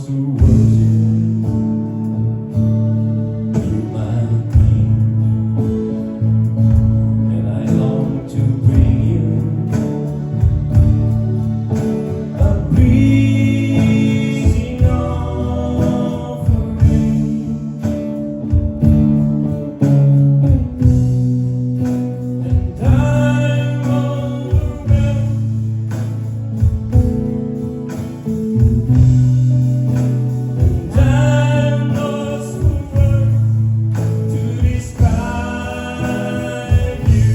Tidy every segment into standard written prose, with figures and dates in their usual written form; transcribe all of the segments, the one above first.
to worship you, my King, and I long to bring you a pleasing offering. And I'm overwhelmed, and I'm lost for words to describe you.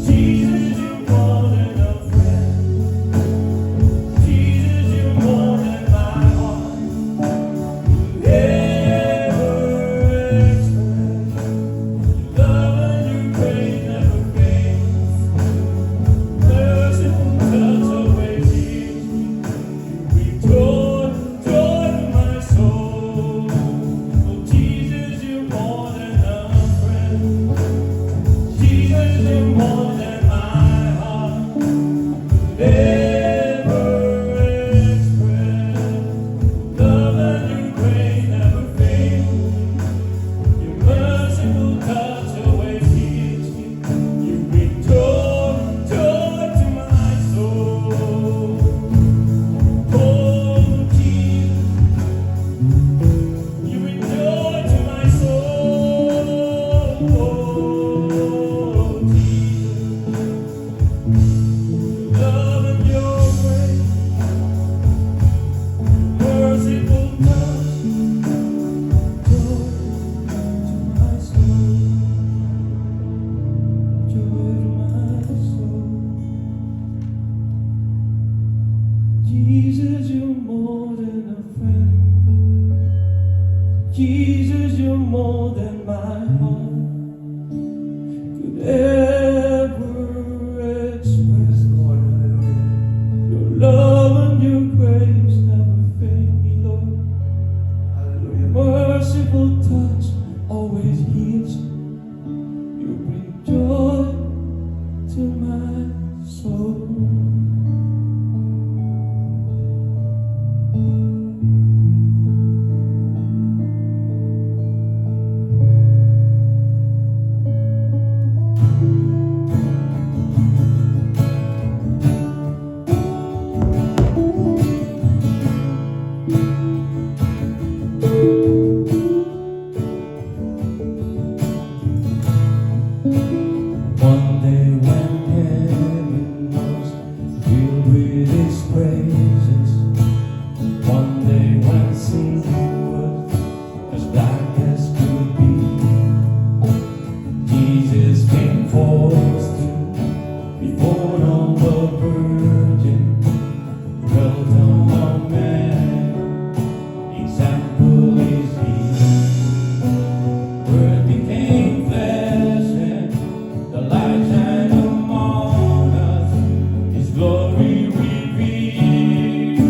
Jesus, you're more than a friend. Jesus, you're more than my heart could ever express. Your love and your grace never fades. Merciful touch always heals me. You bring joy, joy to my soul. Oh, Jesus, you're more than a friend. Jesus, you're more than my heart could ever express. Love and your grace never fades. Your merciful touch always heals me. You bring joy, joy to my soul. Oh, Jesus, you bring joy to my soul. Oh, Jesus, your love and your grace, merciful touch, joy to my soul, joy to my soul. Jesus, you're more than a friend. Jesus, you're more than my heart could ever express. Lord, hallelujah. Your love and your grace never fail me, Lord. Hallelujah. Merciful touch always heals me. You bring joy to my soul. One day when heaven was filled with His praises, one day when sin was as black as could be, Jesus came forth to be born of a virgin, dwelt among men, example is He. Word became flesh and the light shined among us, His glory revealed.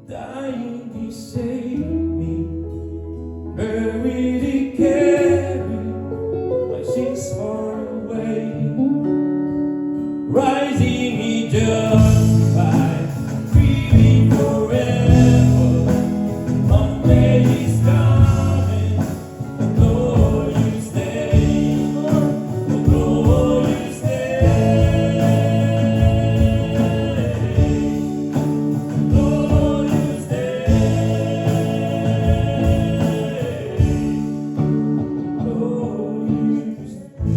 dying to save me, buried he carried like she's far away, rising he justified, freely forever. One day he's coming, the glorious day, the glorious day, glorious day, glorious day.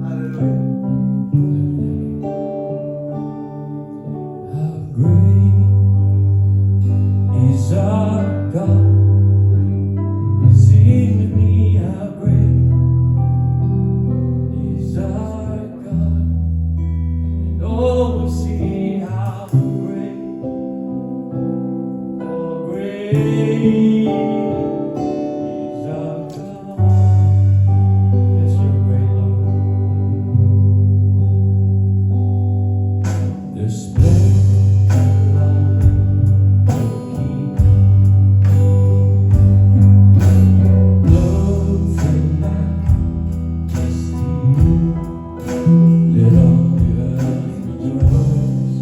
Hallelujah. How great is our God? Sing with me, how great is our God? And oh, we'll see how great is our God. Yes, you're great, Lord. The splendor of the King, clothed in majesty, let all the earth rejoice,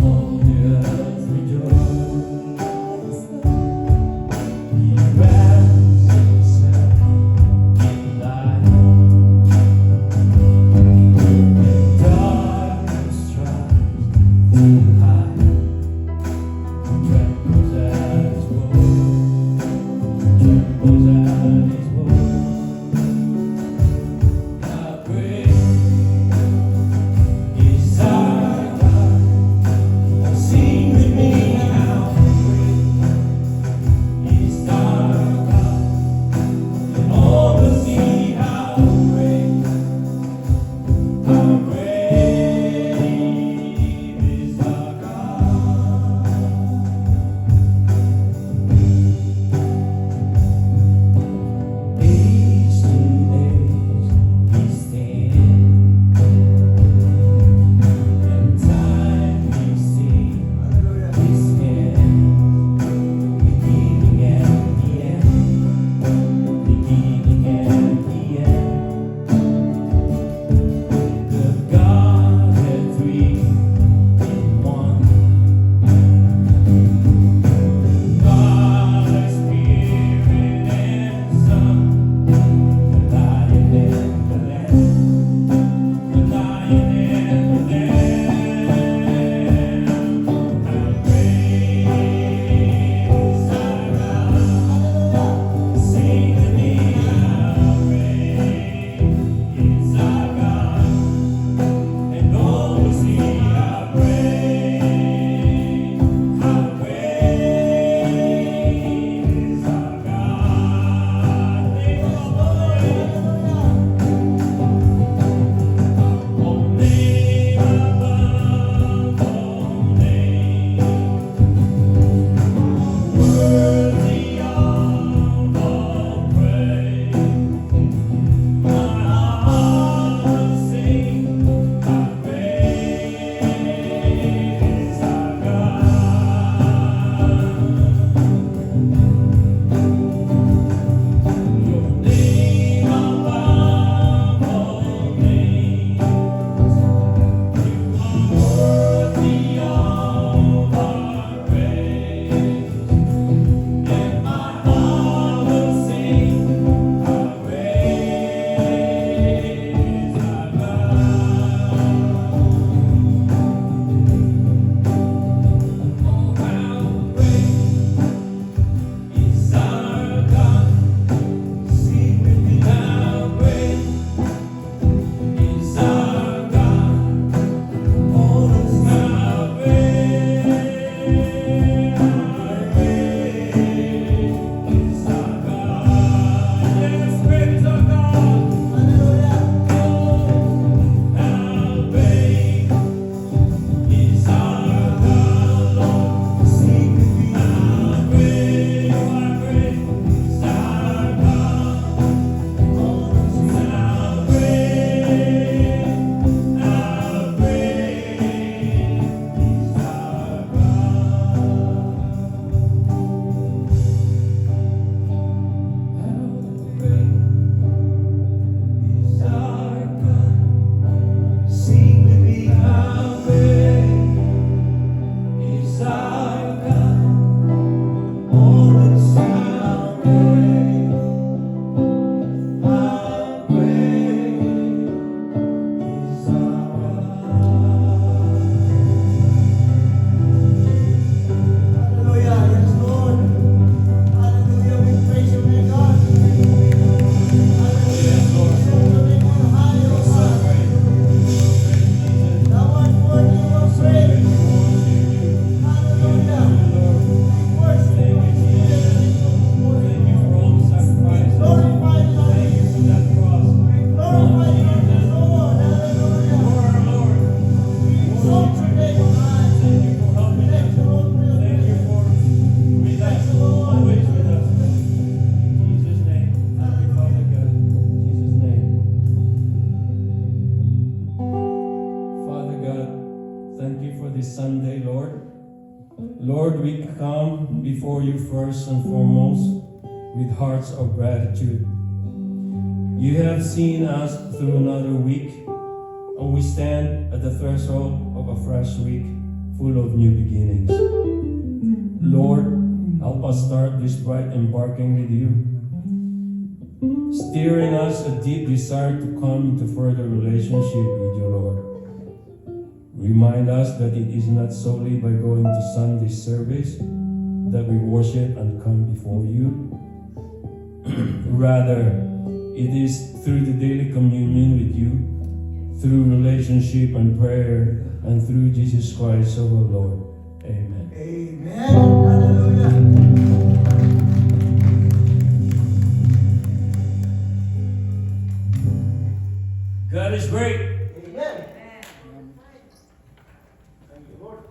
all the earth rejoice. Lord, we come before you first and foremost with hearts of gratitude. You have seen us through another week, and we stand at the threshold of a fresh week full of new beginnings. Lord, help us start this bright embarking with you, steering us a deep desire to come into further relationship with you, Lord. Remind us that it is not solely by going to Sunday service that we worship and come before you. Rather, it is through the daily communion with you, through relationship and prayer, and through Jesus Christ our Lord. Amen. Amen. Hallelujah. God is great. Amen. Thank you, Lord.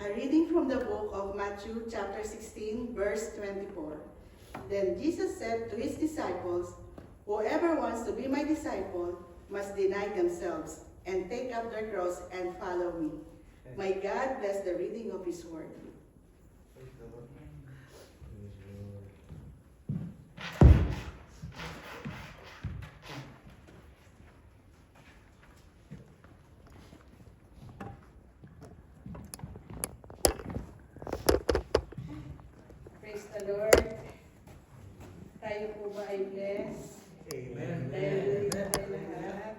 A reading from the book of Matthew chapter 16 verse 24. Then Jesus said to his disciples, "Whoever wants to be my disciple must deny themselves and take up their cross and follow me." May God bless the reading of his word. Praise the Lord. Praise the Lord. Tayo po ba ay blessed? Amen. Dahil dito tayo lahat.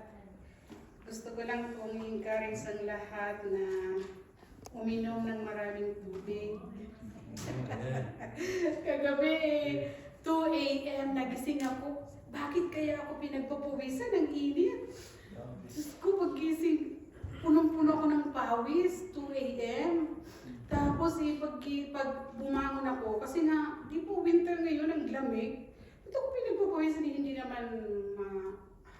Gusto ko lang pong i-encourage ang lahat na uminom ng maraming tubig. Kagabi, 2 a.m. nagising ako. Bakit kaya ako pinagpapawisan ng init? Diyos ko, paggising, punong-puno ako ng pawis, 2 a.m. Tapos pag bumangon ako, kasi nga, di po winter ngayon, ang lamig. Ito ko pinagpapawisan, hindi naman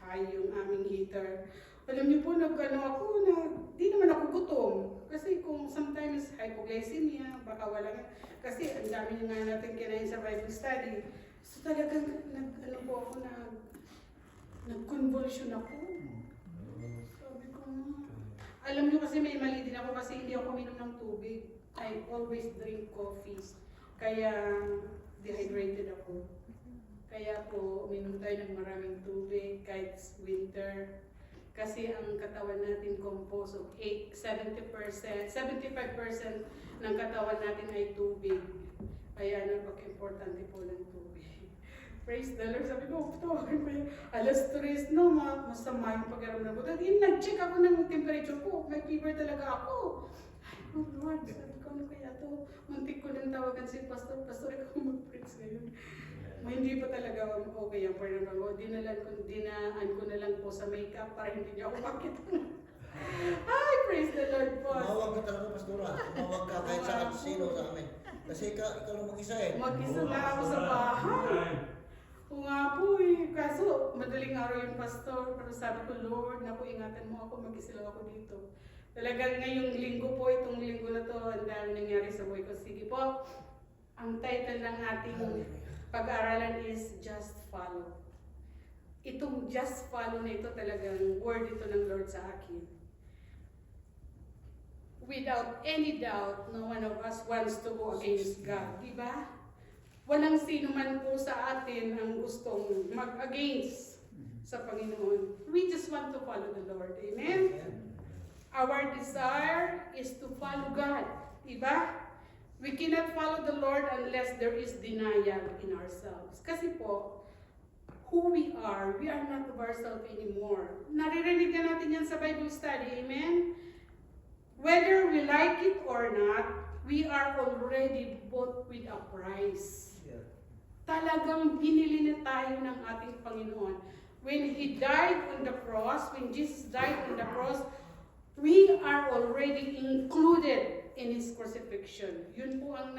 high yung aming heater. Alam niyo po, di naman ako gutom. Kasi kung sometimes hypoglycemia, baka wala. Kasi ang dami nga natin kinain sa Bible study. So talagang nag-convulsion ako. Sabi ko alam niyo kasi may mali din ako kasi hindi ako minom ng tubig. I always drink coffees. Kaya dehydrated ako. Kaya po, minom tayo ng maraming tubig kahit winter. Kasi ang katawan natin composed of 75% ng katawan natin ay tubig. Kaya napaka-importante po ng tubig. Praise the Lord. Sabi ko, tawagan ko yun. Alas 3, no, masama yung pag-aramdam ko. Dahil nag-check ako ng temperature ko. May fever talaga ako. Ay, oh Lord, sabi ko, ano kaya to? Muntik ko nang tawagan si Pastor. Pastor, ikaw mag-preach ngayon. Hindi pa talaga okay ang prayer ko. Dinaan ko na lang po sa makeup para hindi niya ako makita. Ay, praise the Lord po. Tumawag ka talaga, Pastora. Tumawag ka kahit sa sino sa amin. Kasi ikaw lang mag-isa eh. Mag-isa lang ako sa bahay. O nga po eh. Kaso, madaling araw yung pastor. Pero sabi ko, Lord, naku, ingatan mo ako. Mag-isa lang ako dito. Talagang ngayong linggo po, itong linggo na to, ang dami nangyari sa buhay ko. Sige po, ang title ng ating pag-aaralan is Just Follow. Itong just follow na ito talagang word ito ng Lord sa akin. Without any doubt, no one of us wants to go against God. Diba? Walang sino man po sa atin ang gustong mag-against sa Panginoon. We just want to follow the Lord. Amen? Our desire is to follow God. Diba? We cannot follow the Lord unless there is denial in ourselves. Kasi po, who we are not of ourselves anymore. Naririnig na natin yan sa Bible study. Amen? Whether we like it or not, we are already bought with a price. Yeah. Talagang binili na tayo ng ating Panginoon. When He died on the cross, when Jesus died on the cross, we are already included in His crucifixion. Yun po ang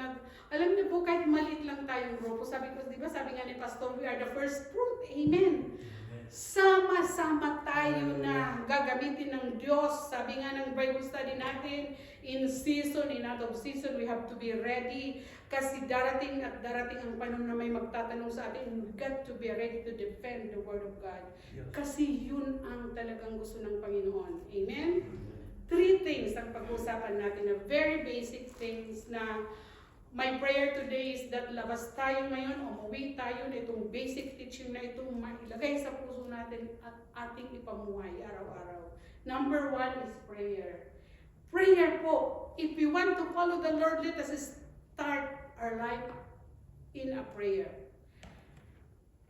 alam niyo po, kahit maliit lang tayong grupo, sabi ko, di ba, sabi nga ni Pastor, we are the first fruit. Amen. Sama-sama tayo tayo na gagamitin ng Diyos. Sabi nga ng Bible study natin, in season, in out of season, we have to be ready. Kasi darating at darating ang panahon na may magtatanong sa atin, we got to be ready to defend the Word of God. Kasi yun ang talagang gusto ng Panginoon. Amen? 3 things ang pag-usapan natin na very basic things na my prayer today is that labas tayo ngayon, umuwi tayo na itong basic teaching na ito, mailagay sa puso natin at ating ipamuhay araw-araw. Number 1 is prayer. Prayer po. If we want to follow the Lord, let us start our life in a prayer.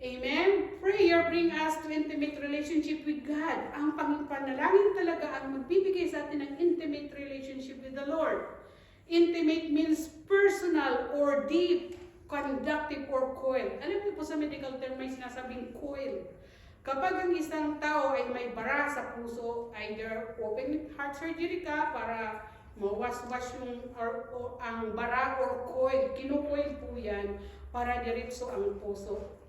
Amen? Prayer bring us to intimate relationship with God. Ang panalangin talaga ang magbibigay sa atin ng intimate relationship with the Lord. Intimate means personal or deep, conductive or coil. Alam niyo po sa medical term may sinasabing coil. Kapag ang isang tao ay may bara sa puso, either open heart surgery ka para mawas-was yung ang bara or coil, kinukoil po yan para diretso ang puso.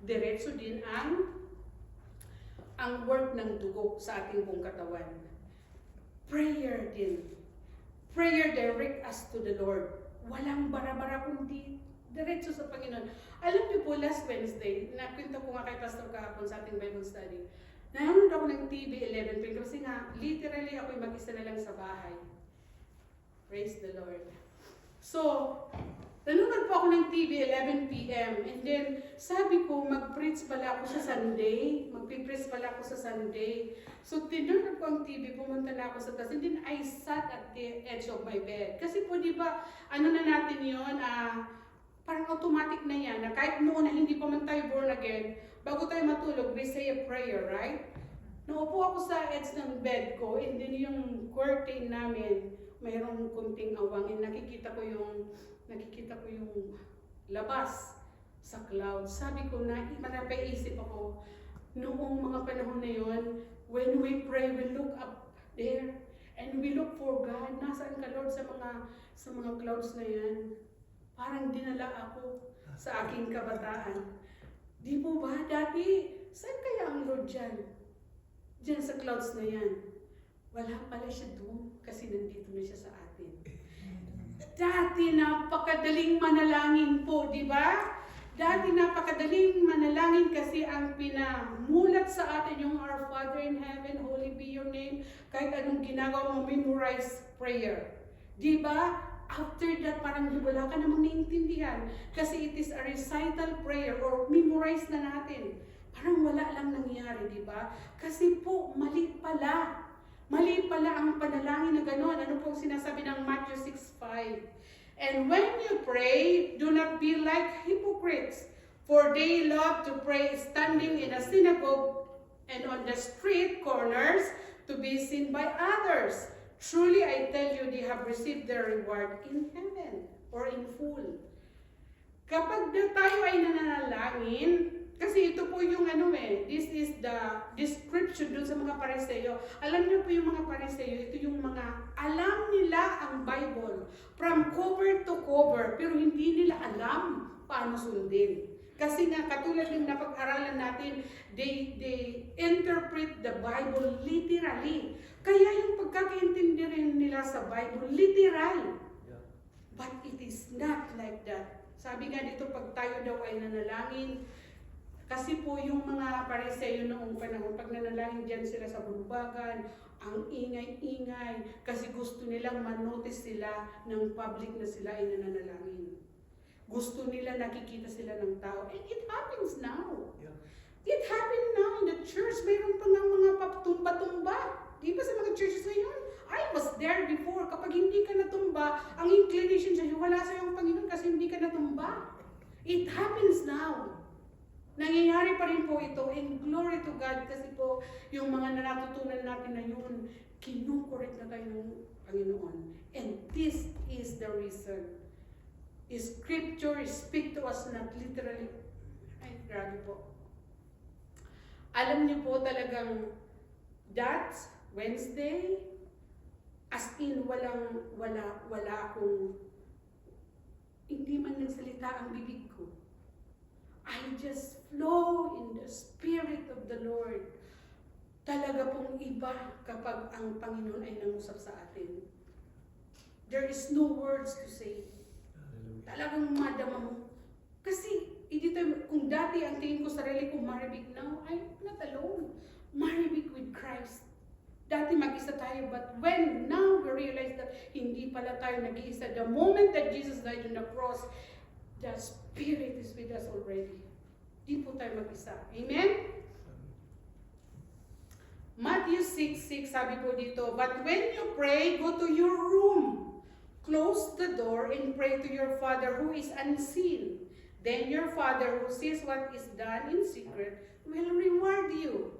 Diretso din ang work ng dugo sa ating pong katawan. Prayer din. Prayer direct us to the Lord. Walang bara-bara kundi diretso sa Panginoon. Alam niyo po, last Wednesday, nakwento ko nga kay Pastor kahapon sa ating Bible study, nanonood ako ng TV 11 kasi nga, literally ako'y mag-isa na lang sa bahay. Praise the Lord. So, nanonood po ako ng TV 11 p.m. And then, sabi ko, mag-preach pala ako sa Sunday. Mag-preach pala ako sa Sunday. So, tinurn ko ang TV, pumunta na ako sa taas. And then, I sat at the edge of my bed. Kasi po, di ba, ano na natin yun, parang automatic na yan, na kahit noon na hindi pa man tayo born again, bago tayo matulog, we say a prayer, right? Naupo ako sa edge ng bed ko, and then yung curtain namin, mayroong kunting awangin, nakikita ko yung labas sa clouds. Sabi ko na, manapaisip ako, noong mga panahon na yon, when we pray, we look up there, and we look for God. Nasaan ka, Lord, sa mga clouds na yan? Parang dinala ako sa aking kabataan. Di po ba, dati, saan kaya ang Lord dyan? Diyan sa clouds na yan. Wala pala siya doon kasi nandito na siya sa atin. Dati napakadaling manalangin po, di ba? Dati napakadaling manalangin kasi ang pinamulat sa atin yung Our Father in Heaven, holy be your name. Kahit anong ginagawa mo, memorize prayer. Di ba? After that, parang wala ka namang naiintindihan kasi it is a recital prayer or memorize na natin. Parang wala lang nangyari, di ba? Kasi po, mali pala. Mali pala ang panalangin na gano'n. Ano po sinasabi ng Matthew 6:5? And when you pray, do not be like hypocrites, for they love to pray standing in a synagogue and on the street corners to be seen by others. Truly, I tell you, they have received their reward in heaven or in full. Kapag tayo ay nananalangin, kasi ito po yung this is the description dun sa mga Pariseyo. Alam niyo po yung mga Pariseyo, ito yung mga alam nila ang Bible from cover to cover, pero hindi nila alam paano sundin. Kasi nga, katulad ng napag-aralan natin, they interpret the Bible literally. Kaya yung pagkakaintindi rin nila sa Bible, literal. But it is not like that. Sabi nga dito, pag tayo daw ay nanalangin, kasi po yung mga Pariseyo noong panahon, pag nanalangin dyan sila sa bulbagan, ang ingay-ingay, kasi gusto nilang manotice sila ng public na sila ay nananalangin. Gusto nila nakikita sila ng tao. And it happens now. It happened now in the church. Mayroon pa nga mga patumba-tumba. Di ba sa mga churches na yun? I was there before. Kapag hindi ka natumba, ang inclination sa'yo, wala sa'yo ang Panginoon kasi hindi ka natumba. It happens now. Nangyayari pa rin po ito. And glory to God kasi po yung mga natutunan natin na yun, kinukorek na tayo ng Panginoon. And this is the reason. Scripture speak to us not literally. Ay, grabe po. Alam niyo po talagang that Wednesday, as in wala akong, hindi man nagsalita ang bibig ko. I just flow in the Spirit of the Lord. Talaga pong iba kapag ang Panginoon ay nangusap sa atin. There is no words to say. Talagang madama mo. Kasi, kung dati ang tingin ko sarili ko, maribig now, I'm not alone. Maribig with Christ. Dati mag-isa tayo, but when now we realize that hindi pala tayo nag-iisa, the moment that Jesus died on the cross, the Spirit is with us already. Di po tayo mag-isa. Amen? Matthew 6:6, sabi po dito, but when you pray, go to your room. Close the door and pray to your Father who is unseen. Then your Father who sees what is done in secret will reward you.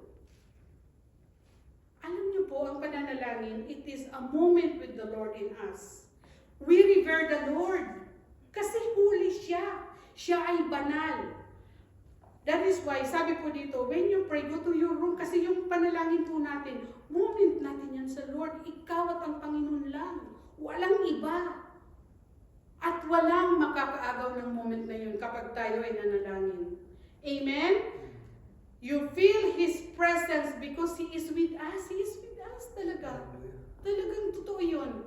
Alam niyo po, ang pananalangin, it is a moment with the Lord in us. We revere the Lord. Kasi holy siya. Siya ay banal. That is why, sabi po dito, when you pray, go to your room. Kasi yung panalangin po natin, moment natin yan sa Lord. Ikaw at ang Panginoon lang. Walang iba. At walang makakaagaw ng moment na yun kapag tayo ay nanalangin. Amen? You feel His presence because He is with us. He is with us talaga. Talagang totoo yun.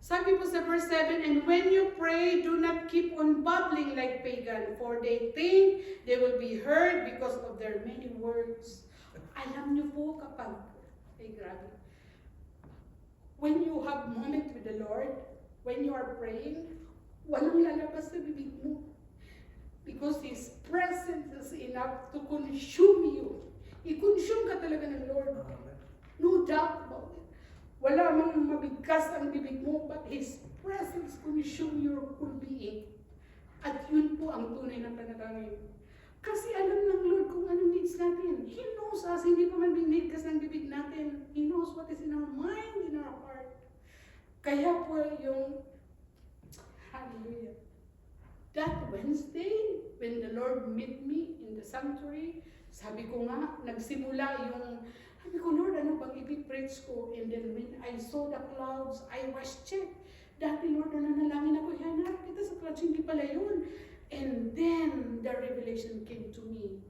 Sabi po sa verse 7, and when you pray, do not keep on babbling like pagan, for they think they will be heard because of their many words. Alam niyo po kapag, ay grabe, when you have moment with the Lord, when you are praying, walang lalabas sa bibig mo. Because His presence is enough to consume you. I-consume ka talaga ng Lord. No doubt about it. Wala mang mabigkas ang bibig mo, but His presence consume your whole being. At yun po ang tunay na panalangin. Kasi alam ng Lord kung anong needs natin. He knows us, hindi pa man binigkas ng bibig natin. He knows what is in our mind, in our heart. Kaya po yung, hallelujah, that Wednesday, when the Lord met me in the sanctuary, sabi ko nga, nagsimula yung, sabi ko, Lord, ano bang ipipreach ko? And then when I saw the clouds, I was checked. Dati, Lord, nananalangin ako, hanap kita sa clouds, hindi pala yun. And then, the revelation came to me.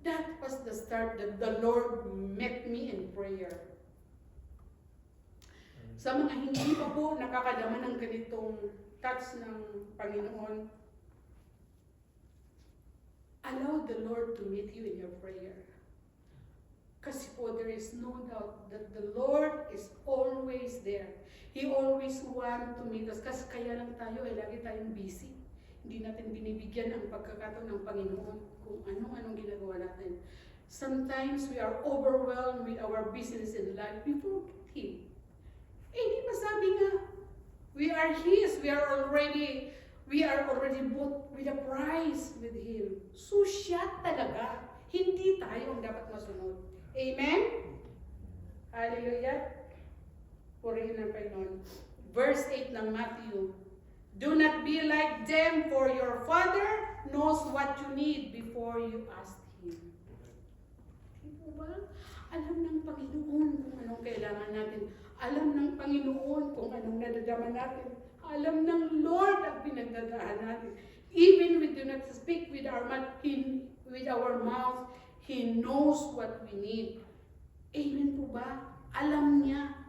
That was the start that the Lord met me in prayer. Sa mga hindi pa po nakakadama ng ganitong touch ng Panginoon, allow the Lord to meet you in your prayer. Kasi po, there is no doubt that the Lord is always there. He always wants to meet us. Kasi kaya lang tayo ay lagi tayong busy. Hindi natin binibigyan ang pagkakataon ng Panginoon kung anong ginagawa natin. Sometimes we are overwhelmed with our business in life. We forget Him. Eh, di ba sabi nga, we are His. We are already bought with a price with Him. So siya talaga. Hindi tayo ang dapat masunod. Amen? Hallelujah. Purihin ng Panginoon. Verse 8 ng Matthew. Do not be like them, for your Father knows what you need before you ask Him. Di po ba? Alam ng Panginoon kung anong kailangan natin. Alam ng Panginoon kung anong nadadama natin. Alam ng Lord ang pinagdadaan natin. Even we do not speak with our mouth, He knows what we need. Amen po ba? Alam niya.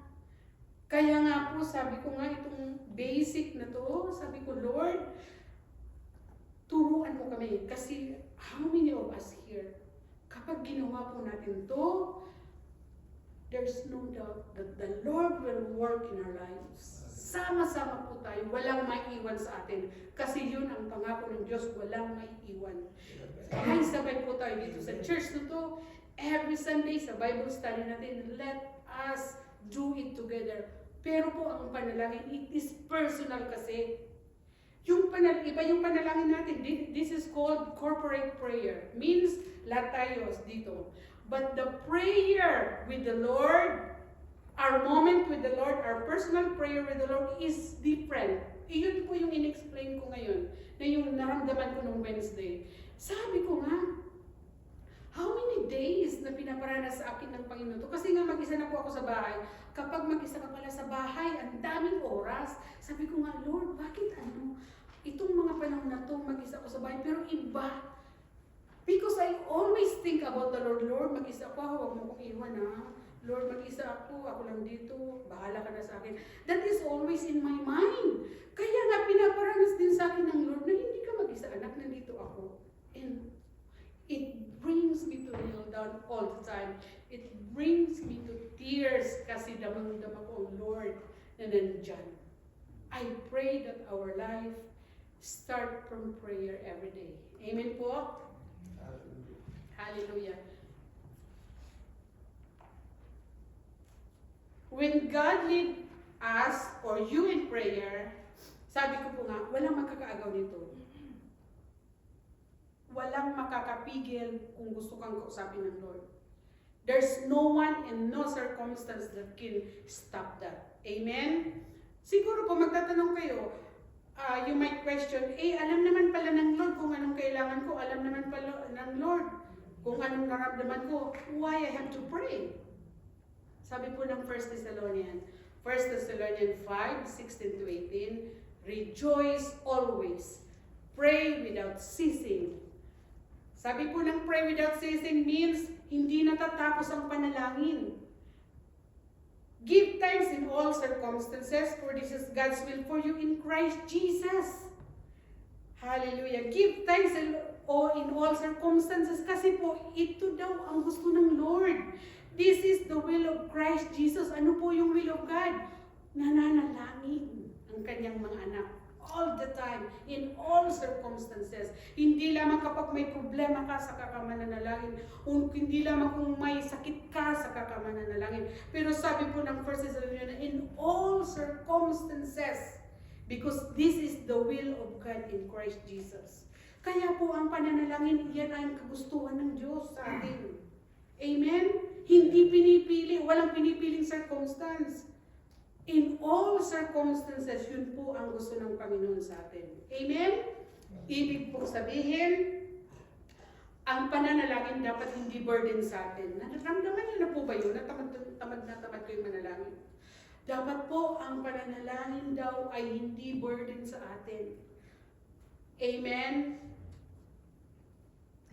Kaya nga po, sabi ko nga itong basic na to, sabi ko, Lord, turuan mo kami. Kasi how many of us here, kapag ginawa po natin to, there's no doubt that the Lord will work in our lives. Sama-sama po tayo, walang maiiwan sa atin. Kasi yun ang pangako ng Diyos, walang maiiwan. Ay, sabay po tayo dito sa church na to. Every Sunday sa Bible study natin, let us do it together. Pero po ang panalangin, it is personal kasi. Iba yung panalangin natin. This is called corporate prayer. Means, lahat tayo dito. But the prayer with the Lord, our moment with the Lord, our personal prayer with the Lord is different. Iyon po yung in-explain ko ngayon, na yung naramdaman ko nung Wednesday. Sabi ko nga, how many days na pinaparanas sa akin ng Panginoon to? Kasi nga mag-isa na po ako sa bahay. Kapag mag-isa ka pala sa bahay, ang daming oras. Sabi ko nga, Lord, bakit itong mga panahon na to, mag-isa ako sa bahay, pero iba. Because I always think about the Lord. Lord, mag-isa ako, huwag mo kong iwan ha. Lord, mag-isa ako lang dito, bahala ka na sa akin. That is always in my mind. Kaya nga pinaparanas din sa akin ng Lord na hindi ka mag-isa, anak, nandito ako. And it brings me to kneel down all the time. It brings me to tears kasi damang-dama ko, Lord, na nandyan. I pray that our life start from prayer every day. Amen po? Hallelujah. When God lead us or you in prayer, sabi ko po nga, walang makakaagaw nito. Walang makakapigil kung gusto kang kausapin ng Lord. There's no one and no circumstance that can stop that. Amen? Siguro po magtatanong kayo, you might question, alam naman pala ng Lord kung anong kailangan ko, alam naman pala ng Lord kung anong naramdaman ko, why I have to pray? Sabi po ng 1 Thessalonians 5:16-18, rejoice always, pray without ceasing. Sabi po ng pray without ceasing means hindi natatapos ang panalangin. Give thanks in all circumstances, for this is God's will for you in Christ Jesus. Hallelujah. Give thanks in all circumstances kasi po ito daw ang gusto ng Lord. This is the will of Christ Jesus. Ano po yung will of God? Nananalangin ang kanyang mga anak. All the time, in all circumstances. Hindi lamang kapag may problema ka sa kakamananalangin, hindi lamang kung may sakit ka sa kakamananalangin. Pero sabi po ng 1 Thessalonians, in all circumstances, because this is the will of God in Christ Jesus. Kaya po ang pananalangin, yan ay ang kagustuhan ng Diyos sa atin. Amen? Hindi pinipili, walang pinipiling circumstance. In all circumstances, yun po ang gusto ng Panginoon sa atin. Amen? Ibig po sabihin, ang pananalangin dapat hindi burden sa atin. Nararamdaman niyo na po ba yun? Tamad ko yung manalangin. Dapat po ang pananalangin daw ay hindi burden sa atin. Amen?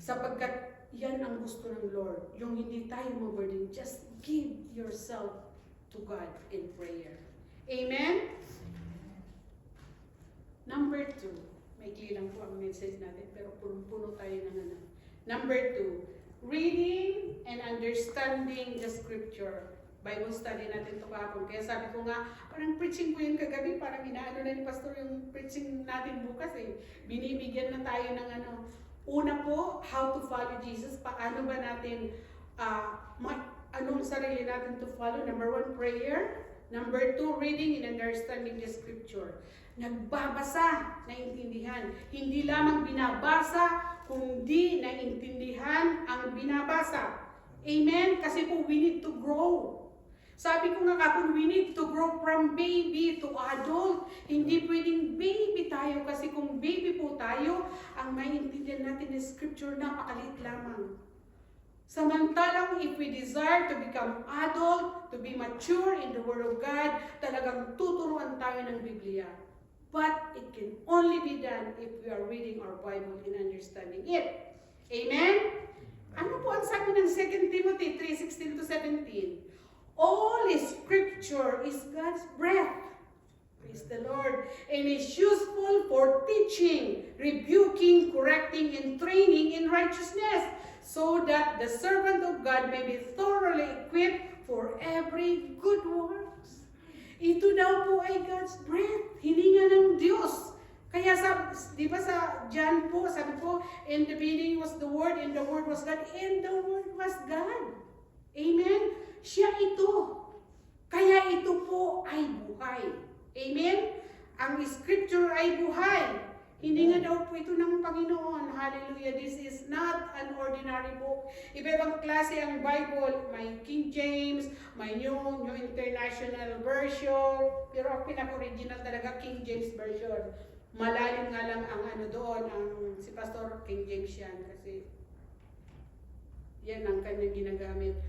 Sapagkat yan ang gusto ng Lord. Yung hindi tayo ma-burden. Just give yourself to God in prayer. Amen? Number 2. Maikli lang po ang message natin, pero puno tayo ng ano. Number 2. Reading and understanding the scripture. Bible study natin ito kahapon. Kaya sabi ko nga, parang preaching ko yun kagabi, parang inaano na ni Pastor yung preaching natin bukas eh. Binibigyan na tayo ng ano. Una po, how to follow Jesus. Paano ba natin, anong sarili natin to follow? Number 1, prayer. Number 2, reading and understanding the scripture. Nagbabasa, naintindihan. Hindi lamang binabasa, kundi naintindihan ang binabasa. Amen? Kasi po, we need to grow. Sabi ko nga kapon, we need to grow from baby to adult. Hindi pwedeng baby tayo kasi kung baby po tayo, ang maintindihan natin ng scripture napakaliit lamang. Samantalang if we desire to become adult, to be mature in the Word of God, talagang tuturuan tayo ng Biblia. But it can only be done if we are reading our Bible and understanding it. Amen? Ano po ang sabi ng 2 Timothy 3:16-17? All scripture is God's breath. Praise the Lord. And is useful for teaching, rebuking, correcting, and training in righteousness, so that the servant of God may be thoroughly equipped for every good works. Ito daw po ay God's breath. Hininga ng Diyos. Kaya di ba sa John po, sabi po, in the beginning was the Word, and the Word was God, and the Word was God. Amen? Siya ito. Kaya ito po ay buhay. Amen? Ang scripture ay buhay. Hindi nga daw po ito ng Panginoon. Hallelujah. This is not an ordinary book. Iba-ibang klase ang Bible. May King James, may New International Version. Pero ang pinaka-original talaga, King James Version. Malalim nga lang ang ano doon, si Pastor King James yan. Kasi yan ang kanyang ginagamit.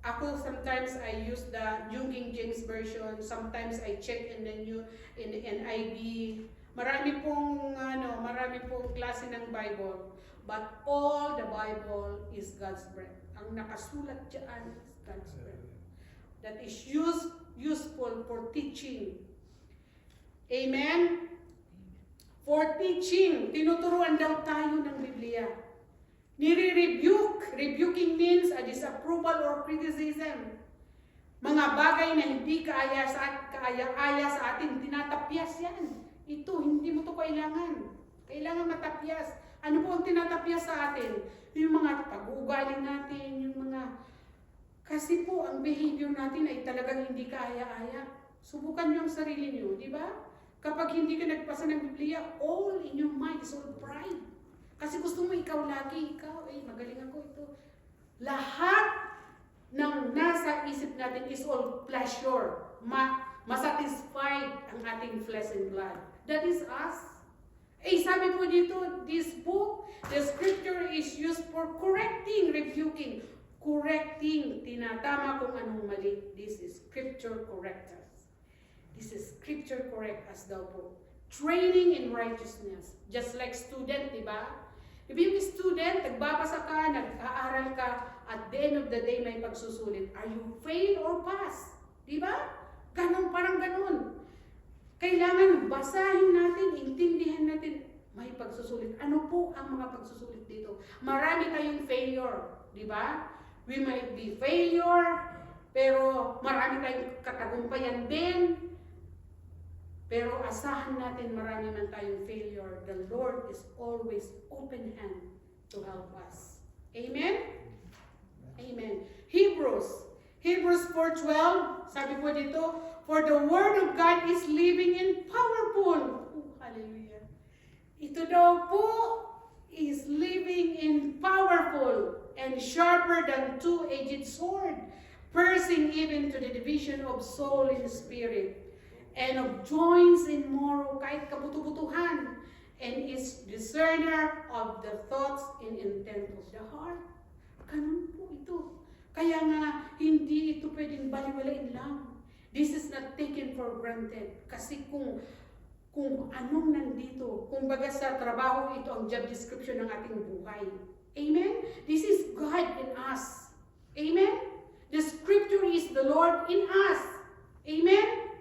Ako sometimes I use the New King James Version. Sometimes I check in the NIV. Marami pong klase ng Bible. but all the Bible is God's breath. Ang nakasulat dyan is God's breath. That is useful for teaching. Amen? For teaching, tinuturuan daw tayo ng Biblia. Nire-rebuke. Rebuking means a disapproval or criticism. Mga bagay na hindi kaaya sa atin, tinatapyas yan. Ito, hindi mo to kailangan. Kailangan matapyas. Ano po ang tinatapyas sa atin? Yung mga pag-uugali natin, yung mga... Kasi po, ang behavior natin ay talagang hindi kaaya-aya. Subukan niyo ang sarili niyo, di ba? Kapag hindi ka nagpasa ng Biblia, all in your mind is all pride. Kasi gusto mo ikaw lagi, ikaw, magaling ako ito. Lahat ng nasa isip natin is all pleasure. Masatisfied ang ating flesh and blood. That is us. Sabi po dito, this book, the scripture is used for correcting, rebuking. Correcting, tinatama kung anong mali. This is scripture correctors. This is scripture correct as daw po. Training in righteousness. Just like student, di ba? If yung student, nagbabasa ka, nag-aaral ka, at the end of the day may pagsusulit. Are you fail or pass? Di ba? Ganon, parang ganon. Kailangan basahin natin, intindihan natin, may pagsusulit. Ano po ang mga pagsusulit dito? Marami tayong failure, di ba? We might be failure, pero marami tayong katagumpayan din. Pero asahan natin marami man tayong failure. The Lord is always open hand to help us. Amen? Amen. Hebrews 4:12, sabi po dito, for the word of God is living and powerful. Hallelujah. Ito daw po is living and powerful and sharper than two-edged sword, piercing even to the division of soul and spirit, and of joints and marrow, kahit kabutu-butuhan, and is discerner of the thoughts and intent of the heart. Ganun po ito. Kaya nga, hindi ito pwedeng baliwalain lang. This is not taken for granted. Kasi kung anong nandito, kung baga sa trabaho, ito ang job description ng ating buhay. Amen? This is God in us. Amen? The scripture is the Lord in us. Amen?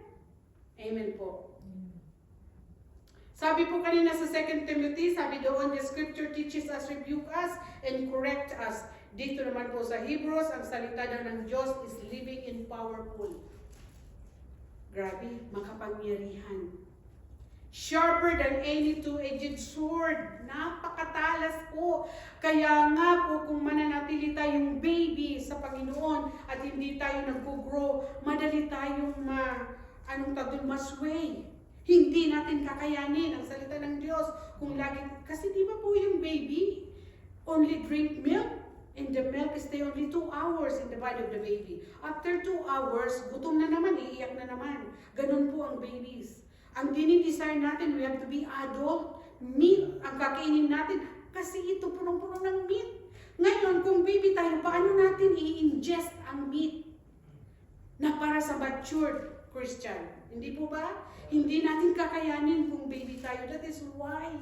Amen po. Sabi po kanina sa 2 Timothy, sabi doon, the scripture teaches us, rebuke us, and correct us. Dito naman po sa Hebrews, ang salita daw ng Diyos is living and powerful. Grabe, makapangyarihan. Sharper than any two-edged sword. Napakatalas po. Kaya nga po, kung mananatili tayong baby sa Panginoon at hindi tayo nag-grow, madali tayong masway. Hindi natin kakayanin ang salita ng Diyos. Kung lagi, kasi di ba po yung baby only drink milk? And the milk stay only 2 hours in the body of the baby. After 2 hours, gutom na naman, iiyak na naman. Ganun po ang babies. Ang dinidesire natin, we have to be adult. Meat ang kakainin natin kasi ito punong-puno ng meat. Ngayon, kung baby tayo, paano natin i-ingest ang meat na para sa matured Christian? Hindi po ba? Hindi natin kakayanin kung baby tayo. That is why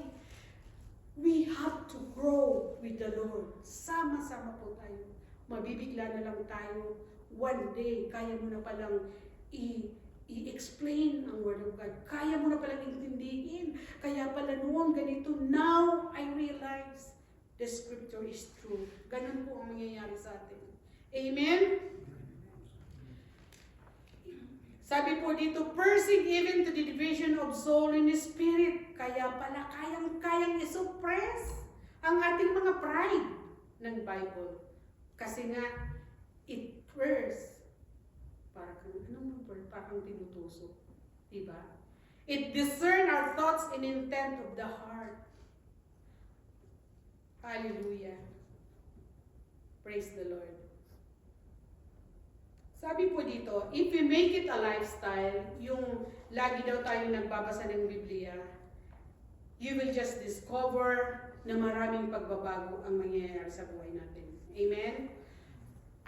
we have to grow with the Lord. Sama-sama po tayo. Mabibigla na lang tayo. One day, kaya mo na palang i-explain ang Word of God. Kaya mo na palang intindihin. Kaya pala noon ganito. Now, I realize the Scripture is true. Ganun po ang mangyayari sa atin. Amen? Sabi po dito, piercing even to the division of soul and spirit. Kaya pala kayang i-suppress ang ating mga pride ng Bible. Kasi nga, it pierces. Parang tinutusok. Diba? It discern our thoughts and intent of the heart. Hallelujah. Praise the Lord. Sabi po dito, if we make it a lifestyle, yung lagi daw tayo nagbabasa ng Biblia, you will just discover na maraming pagbabago ang mangyayari sa buhay natin. Amen?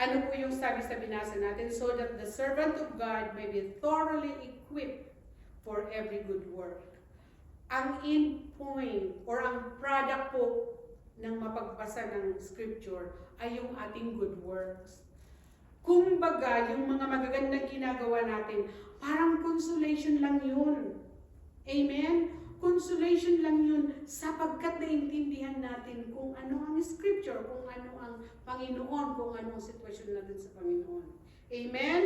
Ano po yung sabi sa binasa natin? So that the servant of God may be thoroughly equipped for every good work. Ang end point or ang product po ng mapagbasa ng scripture ay yung ating good works. Kumbaga, yung mga magagandang ginagawa natin, parang consolation lang yun. Amen? Consolation lang yun sapagkat naintindihan natin kung ano ang scripture, kung ano ang Panginoon, kung ano ang sitwasyon natin sa Panginoon. Amen?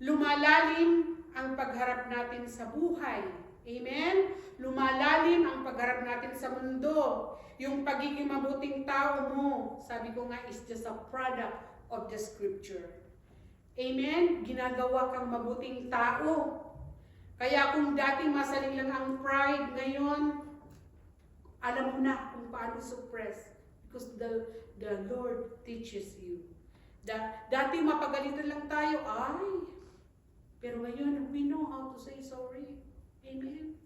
Lumalalim ang pagharap natin sa buhay. Amen? Lumalalim ang pagharap natin sa mundo. Yung pagiging mabuting tao mo, sabi ko nga, is just a product of the scripture. Amen? Ginagawa kang mabuting tao. Kaya kung dati masaling lang ang pride, ngayon, alam mo na kung paano suppress. Because the Lord teaches you. Dati mapagalitan lang tayo, pero ngayon, we know how to say sorry. Amen?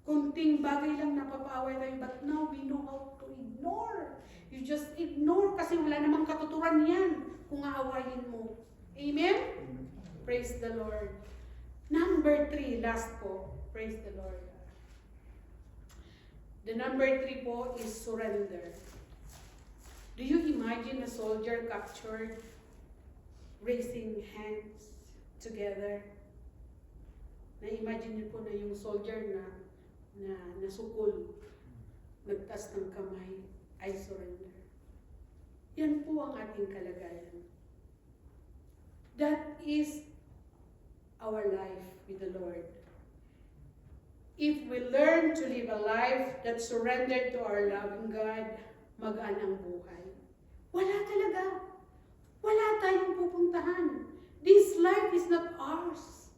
Kunting bagay lang napapaaway tayo, but now we know how to ignore. You just ignore kasi wala namang katuturan yan kung aawayin mo. Amen? Praise the Lord. Number 3, last po. Praise the Lord. The number 3 po is surrender. Do you imagine a soldier captured, raising hands together? Na-imagine niyo po na yung soldier na nasukol, nagtas ng kamay, I surrender. Yan po ang ating kalagayan. That is our life with the Lord. If we learn to live a life that surrendered to our loving God, magaan ang buhay. Wala talaga. Wala tayong pupuntahan. This life is not ours.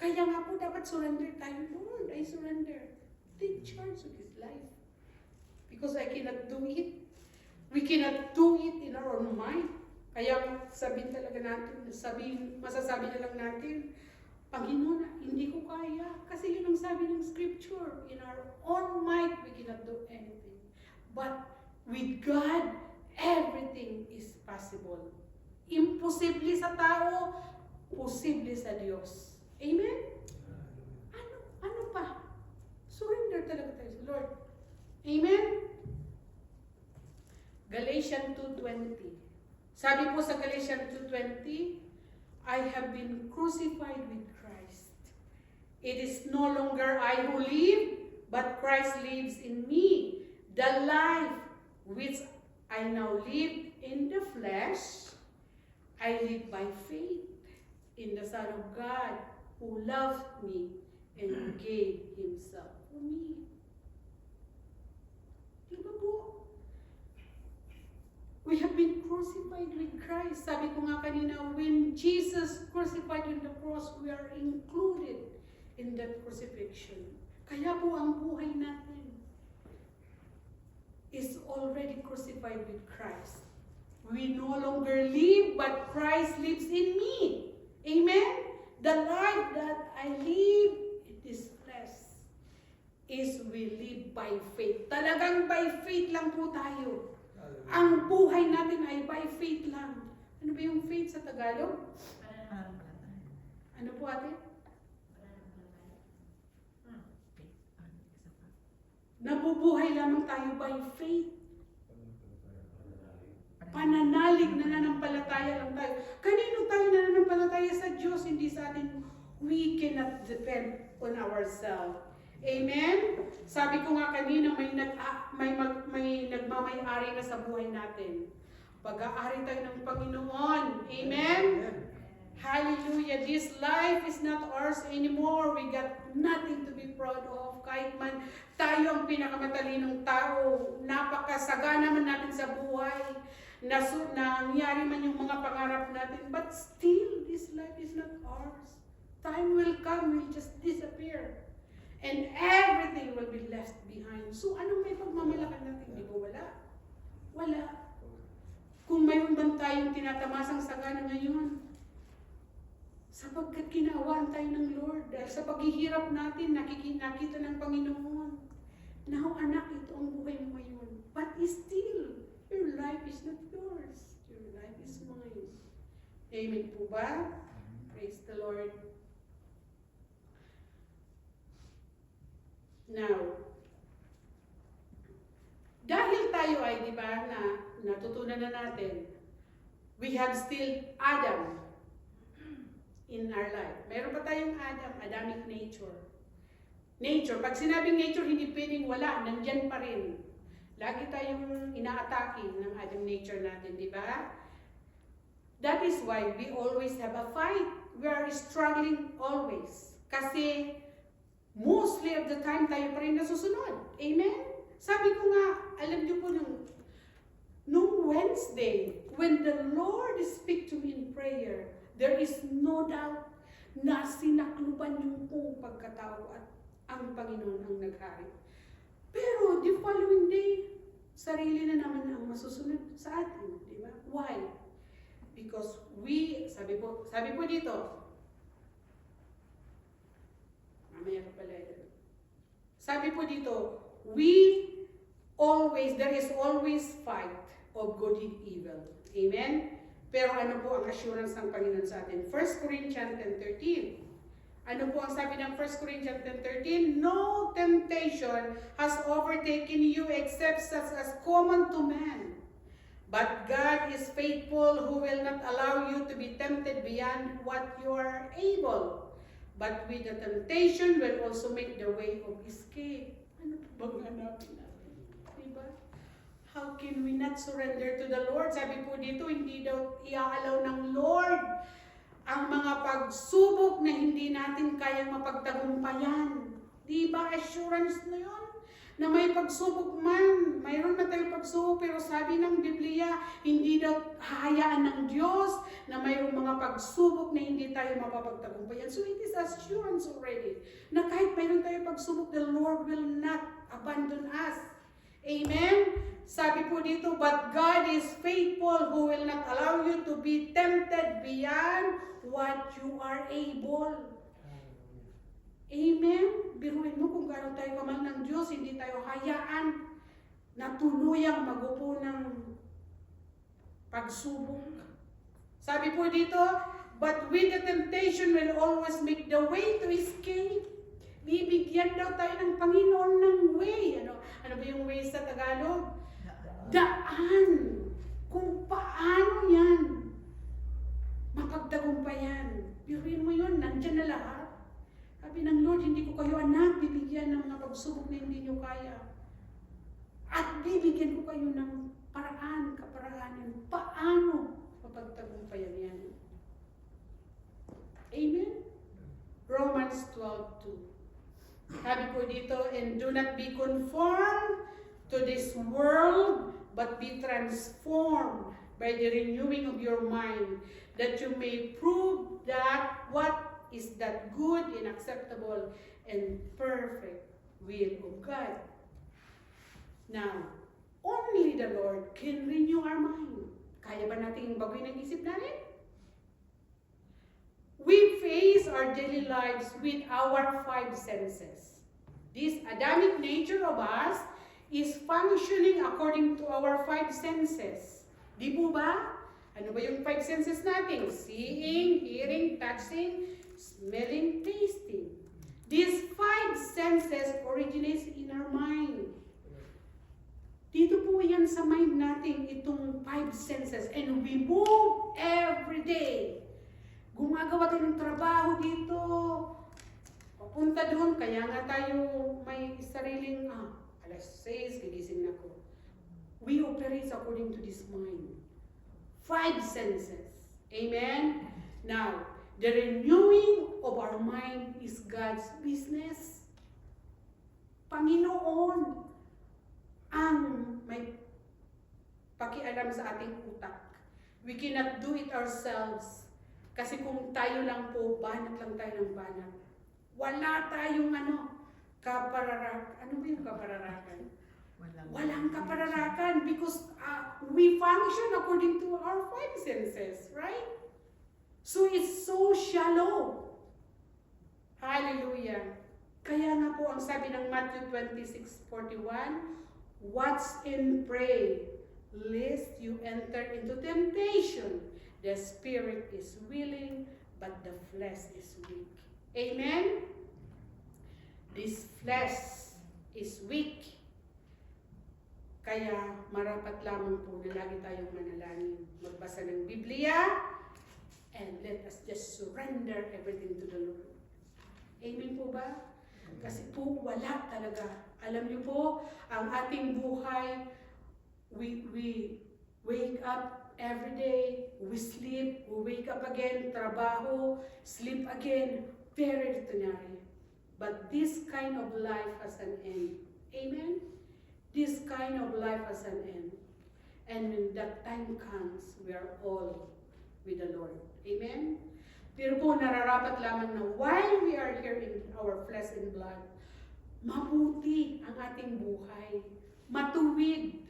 Kaya nga po dapat surrender tayo. Lord, I surrender. Take charge of this life. Because I cannot do it. We cannot do it in our own mind. Kaya sabihin talaga natin, masasabi na lang natin, Panginoon, hindi ko kaya. Kasi yun ang sabi ng scripture. In our own might, we cannot do anything. But with God, everything is possible. Imposible sa tao, posible sa Diyos. Amen? Ano pa? Surrender talaga tayo sa Lord. Amen? Galatians 2:20. Sabi po sa Galatians 2:20, I have been crucified with Christ. It is no longer I who live, but Christ lives in me. The life which I now live in the flesh, I live by faith in the Son of God who loved me and gave Himself for me. Diba po? We have been crucified with Christ. Sabi ko nga kanina, when Jesus crucified on the cross, we are included in that crucifixion. Kaya po ang buhay natin is already crucified with Christ. We no longer live, but Christ lives in me. Amen? The life that I live in this flesh is we live by faith. Talagang by faith lang po tayo. Ang buhay natin ay by faith lang. Ano ba yung faith sa Tagalog? Ano po ate? Nabubuhay lamang tayo by faith. Pananalig, nananampalataya lang tayo. Kanino tayo nananampalataya? Sa Diyos, hindi sa atin. We cannot depend on ourselves. Amen? Sabi ko nga kanina, may nagmamay-ari na sa buhay natin. Pag-aari tayo ng Panginoon. Amen? Hallelujah. This life is not ours anymore. We got nothing to be proud of. Kahit man tayo ang pinakamatalinong tao, napakasagana man natin sa buhay, nangyari man yung mga pangarap natin, but still, this life is not ours. Time will come, we'll just disappear. And everything will be left behind. So, anong may pagmamalakan natin? Di ba wala? Wala. Kung mayroon man tayong tinatamasang sagana ngayon, sapagkat kinawaan tayo ng Lord, dahil sa paghihirap natin, nakita ng Panginoon. Now, anak, ito ang buhay mo ngayon. But still, your life is not yours. Your life is mine. Amen po ba? Praise the Lord. Now, Dahil tayo ay, di ba, na natutunan na natin, we have still Adam in our life. Meron pa tayong Adamic nature. Nature, pag sinabing nature, hindi pwedeng wala, nandyan pa rin. Lagi tayong inaatake ng Adam nature natin, di ba? That is why we always have a fight. We are struggling always. Kasi mostly of the time tayo pa rin nasusunod. Amen? Sabi ko nga, alam niyo po nung Wednesday, when the Lord speak to me in prayer, there is no doubt na sinakluban yung kong pagkatao at ang Panginoon ang naghari. Pero the following day, sarili na naman ang masusunod sa atin. Di ba? Why? Because sabi po dito, mamaya pa pala yun. Sabi po dito, there is always fight of good and evil. Amen? Pero ano po ang assurance ng Panginoon sa atin? 1 Corinthians 10:13. Ano po ang sabi ng 1 Corinthians 10:13? No temptation has overtaken you except such as common to man. But God is faithful, who will not allow you to be tempted beyond what you are able. But with the temptation will also make the way of escape. Ano po bang hanapin natin? Diba? How can we not surrender to the Lord? Sabi po dito, hindi daw iaalaw ng Lord ang mga pagsubok na hindi natin kayang mapagtagumpayan. Diba? Assurance na yun. Na may pagsubok man, mayroon na tayong pagsubok, pero sabi ng Biblia, hindi daw hahayaan ng Diyos na mayroong mga pagsubok na hindi tayo mapapagtagumpayan. So it is assurance already, na kahit mayroon tayong pagsubok, the Lord will not abandon us. Amen? Sabi po dito, but God is faithful, who will not allow you to be tempted beyond what you are able. Amen? Biruin mo kung gaano tayo kamahal ng Diyos, hindi tayo hayaan na tuluyang magupo ng pagsubok. Sabi po dito, but with the temptation will always make the way to escape. Bibigyan daw tayo ng Panginoon ng way. Ano ba yung way sa Tagalog? Daan. Kung paano yan mapagtagumpayan. Biruin mo yun, nandyan na lahat. Sabi ng Lord, hindi ko kayo anak, bibigyan ng mga pagsubok na hindi nyo kaya. At bibigyan ko kayo ng kaparaanan, paano mapagtagumpayan yan. Amen? Romans 12:2. Sabi po dito, and do not be conformed to this world, but be transformed by the renewing of your mind, that you may prove that what is that good and acceptable and perfect will of God. Now, only the Lord can renew our mind. Kaya ba natin baguhin ang isip natin? We face our daily lives with our five senses. This Adamic nature of us is functioning according to our five senses. Di po ba? Ano ba yung five senses natin? Seeing, hearing, touching, smelling, tasting. These five senses originates in our mind. Dito po yan sa mind natin, itong five senses. And we move every day. Gumagawa tayo ng trabaho dito. Papunta doon, kaya nga tayo may sariling, alas 6, gigising na ko. We operate according to this mind. Five senses. Amen? Now, the renewing of our mind is God's business. Panginoon ang may pakialam sa ating utak. We cannot do it ourselves. Kasi kung tayo lang po, banat lang tayo ng banat. Wala tayong kapararakan. Ano ba yung kapararakan? Walang kapararakan because we function according to our five senses, right? So it's so shallow. Hallelujah. Kaya nga po ang sabi ng Matthew 26:41, watch and pray, lest you enter into temptation. The spirit is willing, but the flesh is weak. Amen? This flesh is weak. Kaya marapat lamang po na lagi tayong manalangin. Magbasa ng Biblia, and let us just surrender everything to the Lord. Amen po ba? Kasi po wala talaga. Alam niyo po, ang ating buhay, we wake up every day, we sleep, we wake up again, trabaho, sleep again, very ordinary. But this kind of life has an end. Amen? This kind of life has an end. And when that time comes, we are all with the Lord. Amen? Pero po, nararapat lamang na while we are here in our flesh and blood, mabuti ang ating buhay. Matuwid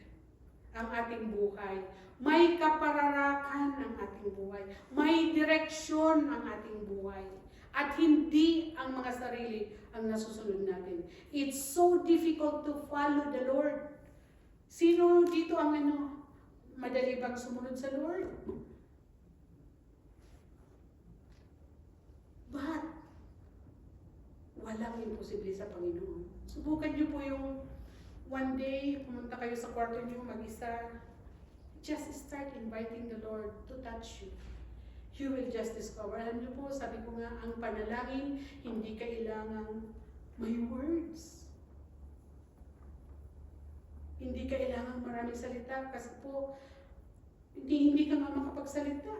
ang ating buhay. May kapararakan ang ating buhay. May direksyon ang ating buhay. At hindi ang mga sarili ang nasusunod natin. It's so difficult to follow the Lord. Sino dito ang madali bang sumunod sa Lord? But, walang imposible sa Panginoon. Subukan niyo po yung one day, pumunta kayo sa kwarto niyo mag-isa. Just start inviting the Lord to touch you. You will just discover. Alam niyo po, sabi ko nga, ang panalangin, hindi kailangan may words. Hindi kailangan maraming salita kasi po, hindi ka nga makapagsalita.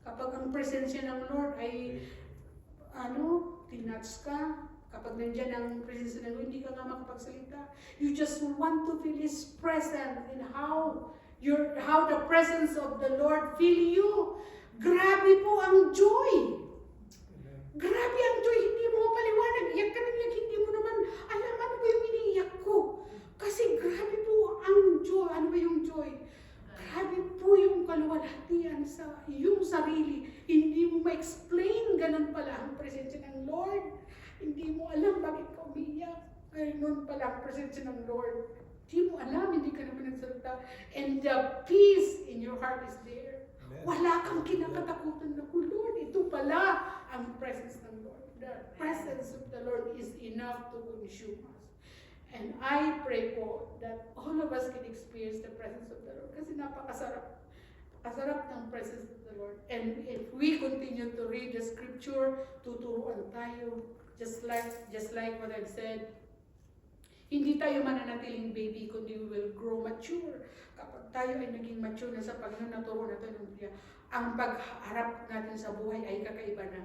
Kapag ang presensya ng Lord ay, tinouch ka, kapag nandyan ang presensya ng Lord, hindi ka nga makapagsalita. You just want to feel His presence and how the presence of the Lord fill you. Grabe po ang joy. Grabe ang joy. Hindi mo mapaliwanag. Iyak ka ng iyak. Hindi mo naman alam ano ba yung iniiyak ko. Kasi grabe po ang joy. Ano ba yung joy? Grabe po yung kaluwalhatian sa iyong sarili. Hindi mo ma-explain. Ganun pala ang presensya ng Lord. Hindi mo alam bakit ka umiiyak. Ganun pala ang presensya ng Lord. Hindi mo alam. Hindi ka naman nagsalita. And the peace in your heart is there. Wala kang kinakatakutan na, Lord, ito pala ang presence ng Lord. The presence of the Lord is enough to consume us. And I pray po that all of us can experience the presence of the Lord. Kasi napakasarap. Napakasarap ng presence of the Lord. And if we continue to read the scripture, tuturuan tayo. Just like what I've said, hindi tayo mananatiling baby, kundi we will grow mature. Kapag tayo ay naging mature na sa Panginoon, naturo na tayo ng Biblia, ang pagharap natin sa buhay ay kakaiba na.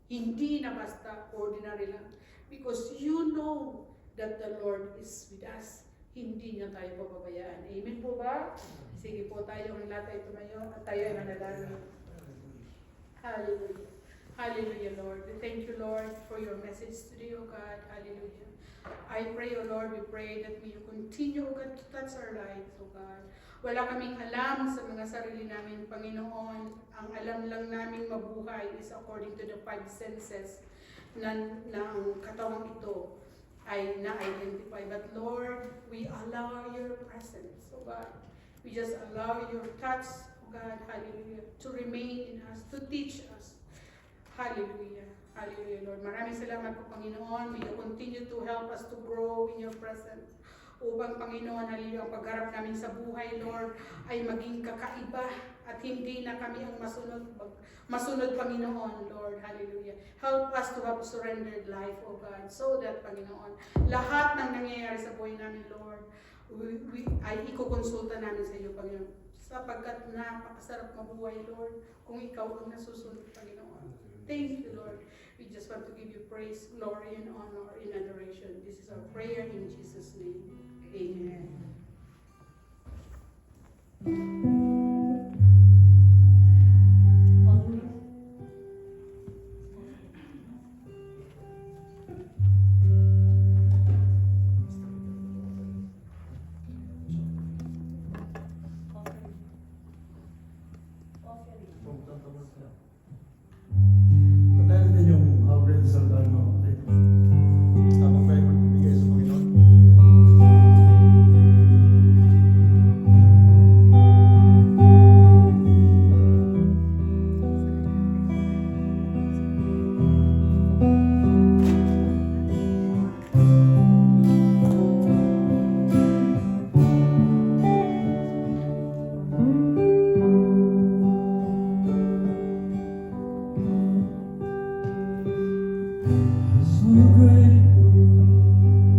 Hindi na basta ordinary lang. Because you know that the Lord is with us. Hindi niya tayo pababayaan. Amen po ba? Sige po, tayong lahat ay tumayo at tayo ay manalangin. Hallelujah. Hallelujah, Lord. We thank you, Lord, for your message today, O God. Hallelujah. I pray, O Lord, we pray that may you continue, O God, to touch our lives, O God. Wala kaming alam sa mga sarili namin, Panginoon. Ang alam lang namin mabuhay is according to the 5 senses na ang katawang ito ay na-identify. But Lord, we allow your presence, O God. We just allow your touch, O God, hallelujah, to remain in us, to teach us. Hallelujah. Hallelujah, Lord. Maraming salamat po, Panginoon. May you continue to help us to grow in your presence. Upang, Panginoon, hallelujah, ang pagharap namin sa buhay, Lord, ay maging kakaiba at hindi na kami ang masunod, Panginoon, Lord. Hallelujah. Help us to have surrendered life, O God, so that, Panginoon, lahat ng nangyayari sa buhay namin, Lord, ay ikukonsulta namin sa iyo, Panginoon. Sapagkat napakasarap mabuhay, Lord, kung ikaw ang nasusunod, Panginoon. Thank you, Lord. We just want to give you praise, glory, and honor in adoration. This is our prayer in Jesus' name. Amen. Pagkain din yung great sa dahil mo. Tapos tayo magbibigay sa Panginoon. So great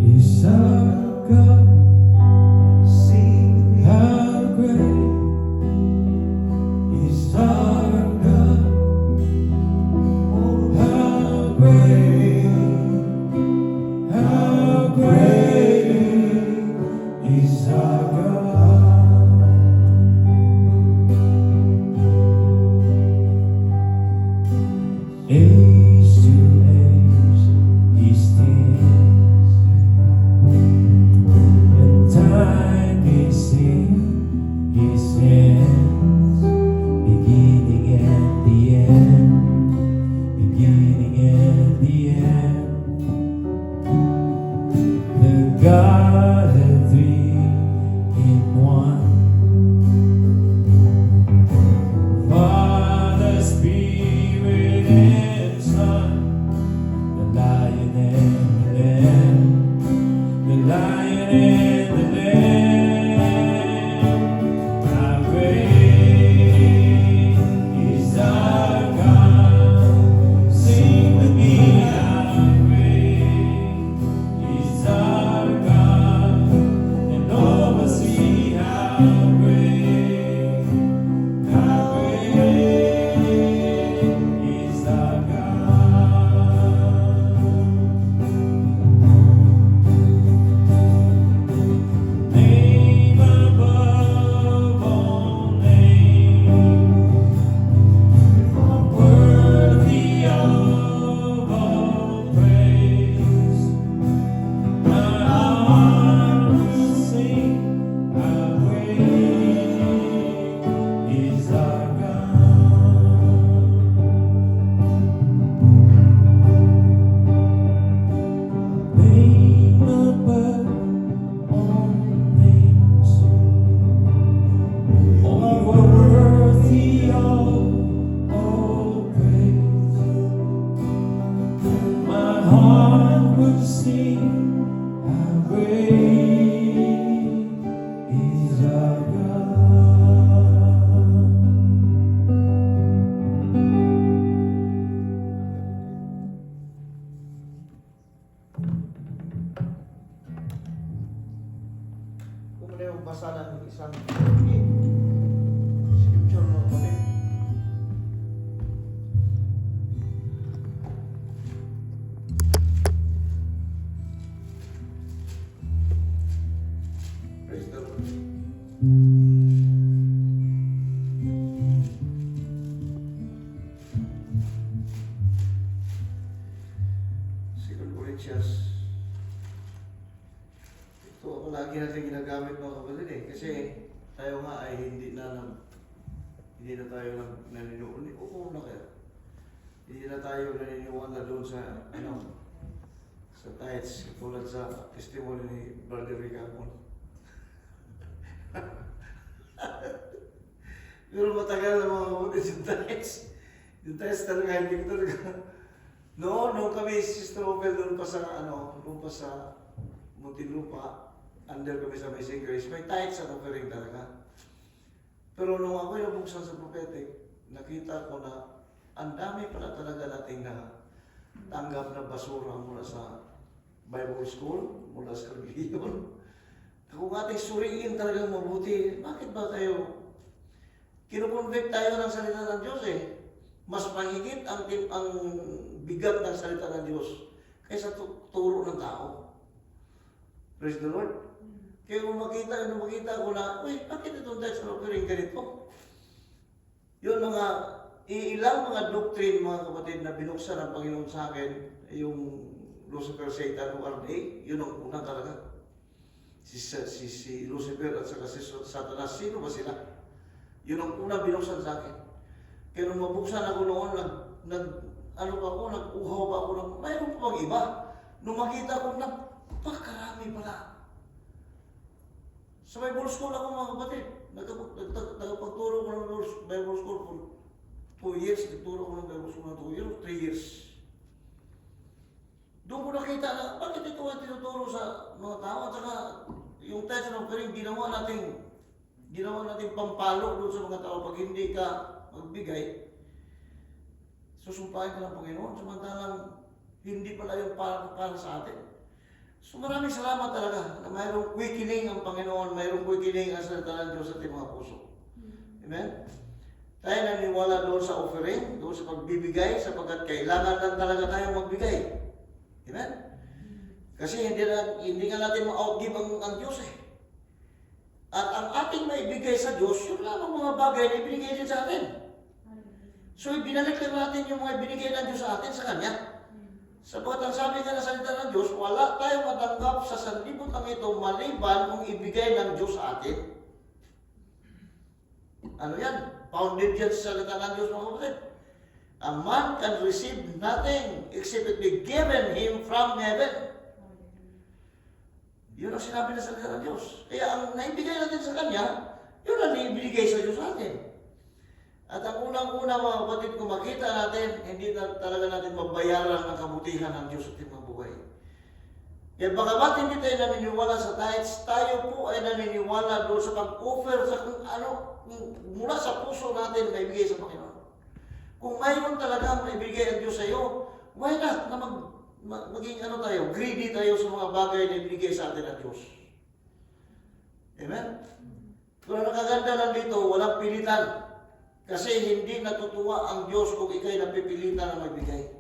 is our God. Sing with me. How great is our God. How great is our God. Age to age He stands, and time is in His hands, beginning and the end, beginning and the end. The God three in one, Father, Spirit, and Son, the Lion and the Lamb, the Lion and the Lamb. How great is our God? Sing with me, how great is our God, and all will see how great is our God. Name above all names, worthy of all praise. My heart will sing, how great is our God. Name above all names, oh, you are worthy of all praise. My heart will sing, how great is our God. Kung ano yung basa ng isang scripture mo kapatid. Praise the Lord. Second Corinthians. Ito ang lagi natin ginagamit mga kapatid eh. Kasi tayo nga ay hindi na tayo naniniwala. Oo na kaya. Hindi na tayo naniniwala doon sa sa tithes tulad sa testimony ni Brother Ricamon. Pero matagal na mga kapatid yung tithes. Yung tithes talaga hindi ko talaga. Nung kami Sister Opel doon pa sa Muntinlupa, under kami sa Amazing Grace, may tithes at offering talaga. Pero nung ako yung buksan sa prophetic, nakita ko na ang dami pala talaga nating na tanggap na basura mula sa Bible School, mula sa religion. Kung ating suriin talagang mabuti, bakit ba tayo kinukonvict tayo ng salita ng Diyos eh? Mas mahigit ang bigat ng salita ng Diyos kaysa turo ng tao. Praise the Lord. Kaya kung makita ko na, uy, bakit itong text na offering ganito? Yun ilang mga doctrine mga kapatid na binuksan ng Panginoon sa akin, yung Lucifer, Satan, RA, yun ang unang talaga. Si Lucifer at saka si Satanas, sino ba sila? Yun ang unang binuksan sa akin. Kaya nung mabuksan ako noon, nag-uhaw pa ako ng, mayroon pa bang iba? Nung makita ko, napakarami pala. Sa Bible School ako mga kapatid, nagpagturo ko ng Bible School for 2 years, nagturo ko ng Bible School ng 2 years, 3 years. Doon ko nakita na, bakit ito ay tinuturo sa mga tao? At saka, yung tithes and offering, ginawa natin pampalo doon sa mga tao. Pag hindi ka magbigay, susumpahin ka ng Panginoon. Samantalang, Hindi pala yung para sa atin. So maraming salamat talaga na mayroong quickening ang Panginoon, mayroong quickening ang salita ng Diyos sa ating mga puso. Amen? Tayo naniniwala doon sa offering, doon sa pagbibigay, sapagkat kailangan lang talaga tayong magbigay. Amen? Kasi hindi nga natin ma-outgive ang Diyos eh. At ang ating maibigay sa Diyos, yun lamang mga bagay na ibinigay din sa atin. So ibinalik lang natin yung mga ibinigay ng Diyos sa atin sa Kanya. Sapagkat ang sabi nga na salita ng Diyos, wala tayong matanggap sa sanlibutan ito maliban kung ibigay ng Diyos sa atin. Ano yan? Founded yan sa salita ng Diyos, mga kapatid. A man can receive nothing except it be given him from heaven. Yun ang sinabi ng salita ng Diyos. Kaya ang naibigay natin sa Kanya, yun ang naibigay sa Diyos sa atin. At ang unang-una mga kapatid, kung makita natin, hindi na talaga natin mabayaran ang kabutihan ng Diyos sa ating mga buhay. Kaya bagamat hindi tayo naniniwala sa tithes, tayo po ay naniniwala doon sa pag-offer sa kung ano, mula sa puso natin na ibigay sa Panginoon. Kung mayroon talaga maibigay ang Diyos sa iyo, why not na maging ano tayo, greedy tayo sa mga bagay na ibigay sa atin ng Diyos. Amen? Kung ang nakaganda lang dito, walang pilitan. Kasi hindi natutuwa ang Diyos kung ikaw'y napipilitan na magbigay.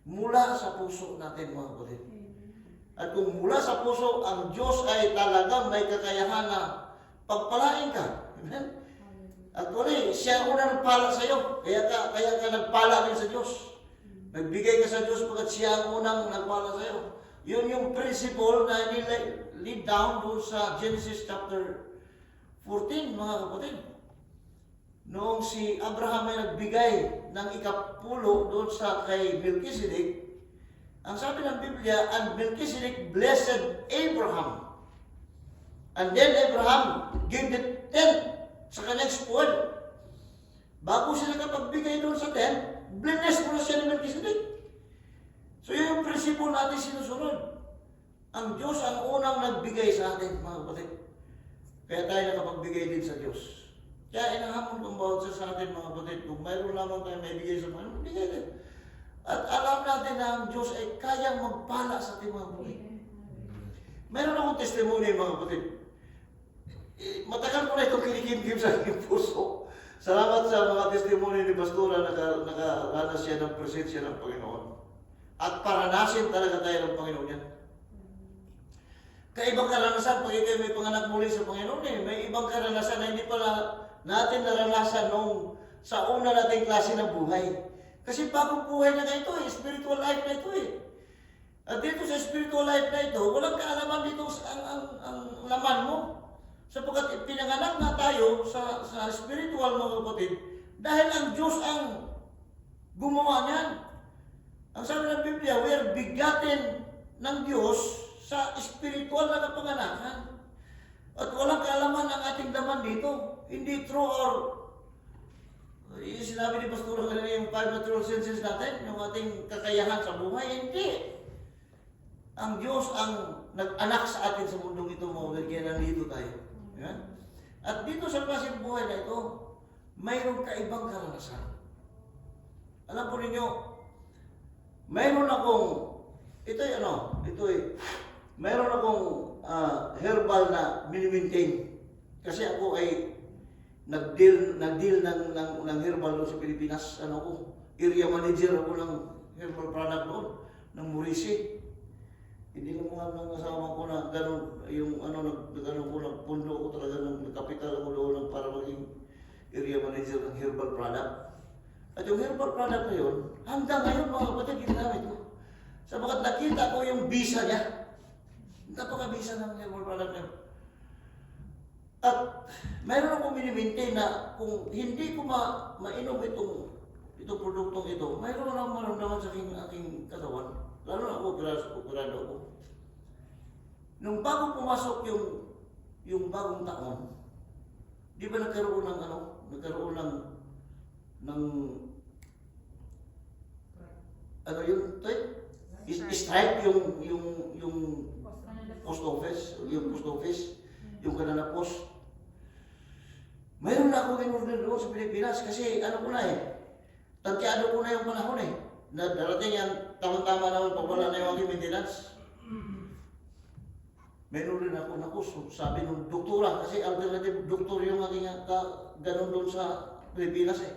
Mula sa puso natin, mga kapatid. At kung mula sa puso, ang Diyos ay talagang may kakayahan na pagpalain ka. Amen? Actually, siya ang unang nagpala sa iyo. Kaya ka nagpala rin sa Diyos. Nagbigay ka sa Diyos pagkat siya ang unang nagpala sa iyo. Yun yung principle na lead down doon sa Genesis chapter 14, mga kapatid. Noong si Abraham ay nagbigay ng ikapulo doon sa kay Melchizedek, ang sabi ng Biblia, and Melchizedek blessed Abraham. And then Abraham gave the 10 sa kanyang spoil. Bago siya nakapagbigay doon sa 10, bless mo na siya ni Melchizedek. So yun yung prinsipyo natin sinusunod. Ang Diyos ang unang nagbigay sa atin, mga kapatid. Kaya tayo nakapagbigay din sa Diyos. Kaya inahamon kong bawat sa atin, mga kapatid, kung mayroon lamang tayo maibigay sa Panginoon, bigay din. At alam natin na ang Diyos ay kayang magpala sa ating mga buhay. Mayroon akong testimony, mga kapatid. Matagal ko na itong kinikimkim sa aking puso. Salamat sa mga testimony ni Pastora na nakaranas siya ng presensya ng Panginoon. At paranasin talaga tayo ng Panginoon yan. Kaibang karanasan, pag ikaw may panganak muli sa Panginoon, may ibang karanasan na hindi pala natin naranasan nung sa una nating klase ng buhay. Kasi bagong buhay na ito spiritual life na ito At dito sa spiritual life na ito, walang kaalaman dito ang laman mo. Sapagkat pinanganak na tayo sa spiritual, mga kapatid, dahil ang Diyos ang gumawa niyan. Ang sabi ng Biblia, we are begotten ng Diyos sa spiritual na kapanganakan. At walang kaalaman ang ating laman dito. Hindi true or yung sinabi ni Pastor kanina yung 5 natural senses natin, yung ating kakayahan sa buhay, hindi. Ang Diyos ang nag-anak sa atin sa mundong ito, mga kaya nandito tayo. Yan? At dito sa klaseng buhay na ito, mayroong kaibang karanasan. Alam po ninyo, mayroon akong, mayroon akong herbal na mini-maintain. Kasi ako ay nag-deal ng herbal doon sa Pilipinas. Area manager ako ng herbal product doon, ng Morisi. Hindi ko mga kasama ko na gano'n, nagpundo ko talaga ng kapital ko doon para maging area manager ng herbal product. At yung herbal product na yun, hanggang ngayon mga kapatid, ginamit ko. Sabagat nakita ko yung bisa niya. Napaka-bisa ng herbal product na yun. At mayroon akong mini-maintain na kung hindi ko mainom itong produktong ito, mayroon akong maramdaman sa aking katawan. Lalo na ako, operado ako. Nung bago pumasok yung bagong taon, di ba nagkaroon ng strike yung post office, yung kanana post. Mayroon na akong in-order doon sa Pilipinas kasi tantyado ko na yung panahon na darating yan, tama-tama naman pag wala na yung aking maintenance. Meron rin ako, naku, sabi ng doktora, kasi alternative doktor yung aking ganun doon sa Pilipinas eh.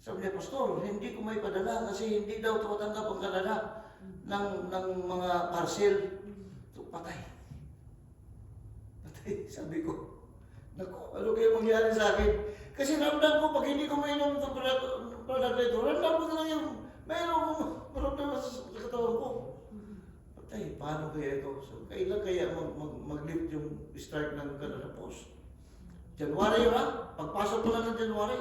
Sabi niya, Pastor, hindi ko may padala kasi hindi daw tumatanggap ang Canada ng mga parcel. So, patay. Patay, sabi ko. Naku, ano kayo mangyari sa akin? Kasi ramdam ko, pag hindi ko mainom itong product ito, ramdam ko talaga yung mayroong problema sa katawan ko. Patay, paano kaya ito? So, kailan kaya mag-lift yung strike ng Canada Post? January yun ha? Pagpasok ko lang ng January.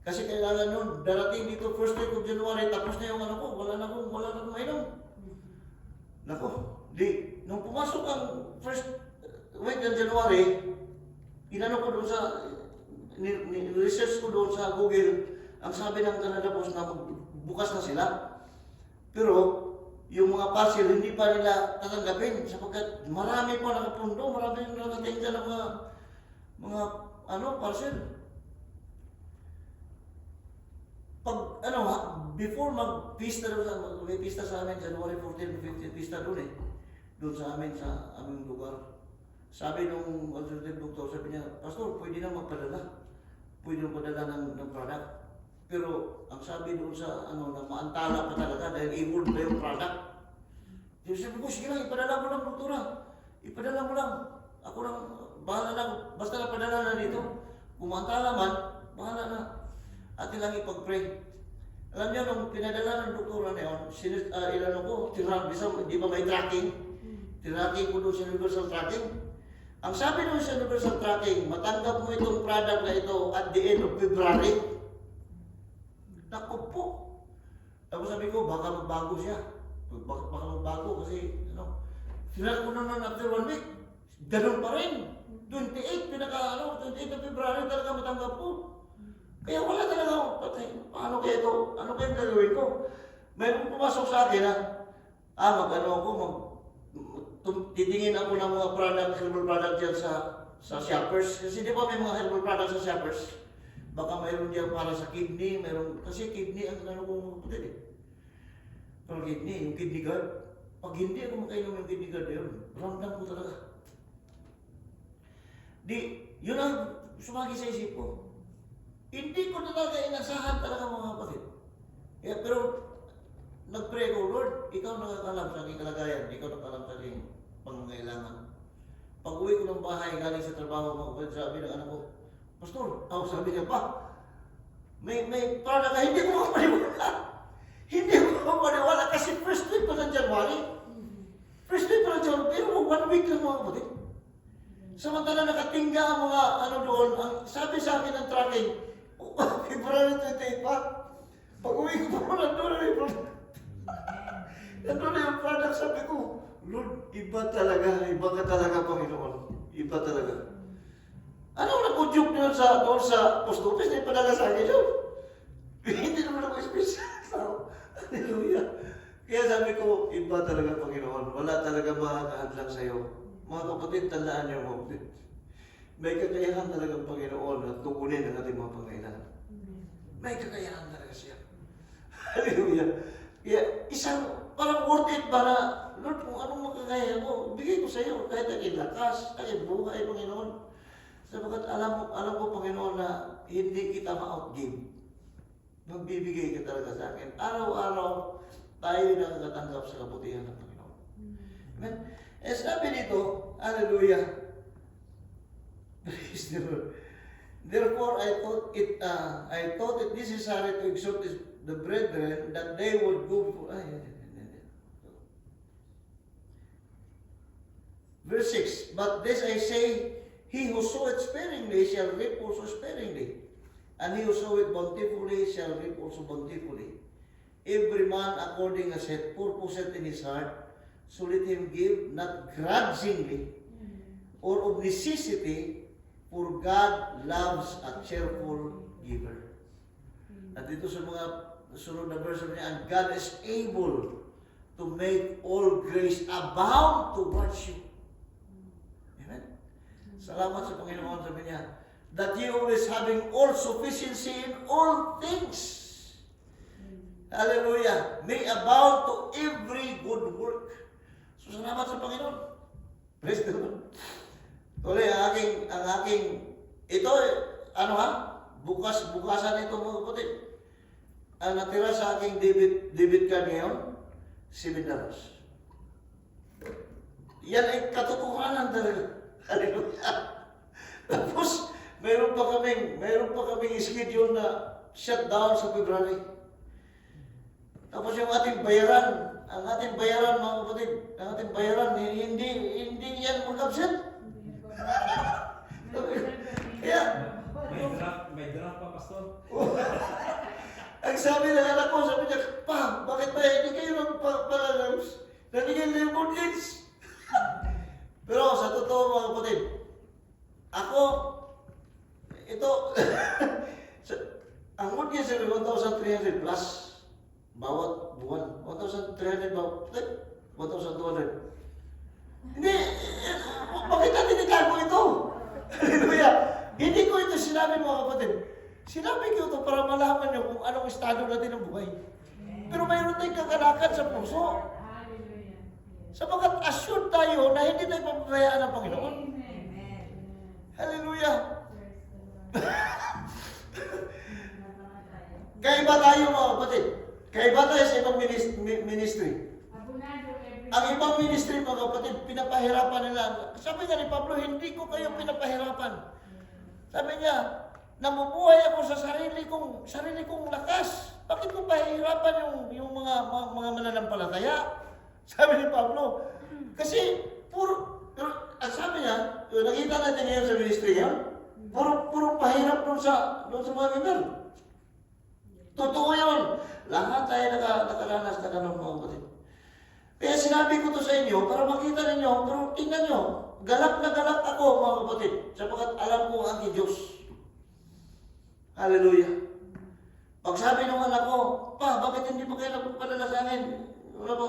Kasi kailangan nun, darating dito first week of January, tapos na yung ano ko, wala na akong mainom. Nako, nung pumasok ang first week ng January, inano ko doon sa, research ko doon sa Google, ang sabi ng Canada Post na bukas na sila. Pero, yung mga parcel, hindi pa nila tatanggapin sapagkat marami pa nakapundo, marami na nakating dyan ng mga parcel. Pag, before mag-pista doon may pista sa amin, January 14 15 pista doon eh. Doon sa amin, sa aming lugar. Sabi nung alternative doctor, sabi niya, Pastor, pwede na magpadala. Pwede na padala ng product. Pero, ang sabi doon sa, na maantala pa talaga dahil i-hold pa yung product. Yung sabi ko, sige lang, ipadala mo lang, doktora. Ipadala mo lang. Ako lang, bahala lang. Basta napadala na dito. Kung maantala man, bahala na. Atin lang ipag-pray. Alam niyo, nung pinadala ng doktora na yun, di ba may tracking? Tinracking ko doon sa universal tracking. Ang sabi doon sa universal tracking, matanggap mo itong product na ito at the end of February. Naku po. Tapos sabi ko, baka magbago siya. Baka magbago kasi, tinracking ko naman after 1 week. Ganun pa rin. 28 of February talaga matanggap ko. Kaya wala talaga ako, patay, paano kaya ito? Ano kaya gagawin ko? Mayroon pumasok sa akin titingin ako ng mga herbal product dyan sa shoppers. Kasi di ba may mga herbal product sa shoppers? Baka mayroon dyan para sa kidney, kasi kidney ang kong kapatid eh. Pero yung kidney guard, pag hindi ako makainom yung kidney guard yun, ramdam ko talaga. Yun ang sumagi sa isip ko. Hindi ko talaga inasahan talaga mga kapatid. Pero nag-pray ko, Lord, ikaw nakakalam sa aking kalagayan, ikaw nakakalam sa aking pangangailangan. Pag uwi ko ng bahay, galing sa trabaho, sabi ng anak ko, Pastor, sabi niya pa, may product ka, hindi ko makapaniwala. Hindi ko makapaniwala kasi first week pa ng January. First week pa ng January, pero 1 week lang mga kapatid. Samantala nakatingga ang mga doon, ang sabi sa akin ng tracking, February 28 pa. Pag uwi ko pa nandun na yung product. Nandun na yung product, sabi ko, Lord, iba ka talaga, Panginoon. Iba talaga. Ano nag-udyok niyo doon sa post office na ipadala sa akin yun? Hindi naman ako special. Hallelujah. Kaya sabi ko, iba talaga, Panginoon. Wala talaga makakahadlang sa iyo. Mga kapatid, tandaan niyo mo. May kakayahan talagang Panginoon na tukunin ang ating mga pangailangan. May kakayahan talaga siya. Hallelujah. Kaya parang worth it ba na, Lord, kung anong makakaya ko, bigay ko sa iyo kahit aking lakas, aking buhay, Panginoon. Sabagat alam ko, Panginoon, na hindi kita ma-outgive. Magbibigay ka talaga sa akin. Araw-araw, tayo nakakatanggap sa kabutihan ng Panginoon. Amen? Sabi dito, hallelujah, praise the Lord. Therefore, I thought it necessary to exhort the brethren that they would go before. Verse 6, but this I say, he who soweth sparingly shall reap also sparingly, and he who soweth bountifully shall reap also bountifully. Every man according as hath purposed in his heart, so let him give, not grudgingly, or of necessity, for God loves a cheerful giver. At dito sa mga sunod na verse niya, and God is able to make all grace abound towards you. Amen? Salamat sa Panginoon, sabi niya, that you always having all sufficiency in all things. Hallelujah. May abound to every good work. So, salamat sa Panginoon. Praise the Lord. Tuloy, ang aking, ito, bukasan ito mga kapatid. Ang natira sa aking debit card ngayon, $7. Yan ay katotohanan talaga. Hallelujah. Tapos, mayroon pa kaming schedule na shutdown sa February. Tapos yung ating bayaran, mga kapatid, ang ating bayaran, hindi yan mag-absent. Kaya, May draft pa, Pastor. ang sabi ng anak ko, sabi niya, Pa, bakit ba hindi kayo nagpa-announce? Nanigyan na yung mortgage. Pero sa totoo mga kapatid, ako, ito, ang mortgage ay 1,300 plus bawat buwan. 1,300 bawat, 1,200. Hindi, bakit natin itago ito? Hallelujah! Hindi ko ito sinabi mga kapatid. Sinabi ko ito para malaman nyo kung anong estado natin ng buhay. Pero mayroon tayong kagalakan sa puso. Sapagkat assured tayo na hindi tayo papabayaan ng Panginoon. Hallelujah! Kaiba tayo mga kapatid. Kaiba tayo sa ibang ministry. Ang ibang ministry mga kapatid, pinapahirapan nila. Sabi nga ni Pablo, hindi ko kayo pinapahirapan. Sabi niya, namumuhay ako sa sarili kong lakas. Bakit ko pahihirapan yung mga mananampalataya? Sabi ni Pablo. Kasi sabi niya, nakita natin ngayon sa ministry yan, puro pahirap doon sa mga member. Totoo yun. Lahat tayo nakaranas na ganun mga kapatid. Kaya sinabi ko to sa inyo para makita ninyo, pero tingnan nyo, galak na galak ako mga kapatid, sapagkat alam ko ang aking Diyos. Hallelujah. Pag sabi ng anak ko, Pa, bakit hindi pa kayo nagpadala sa akin? Wala ba?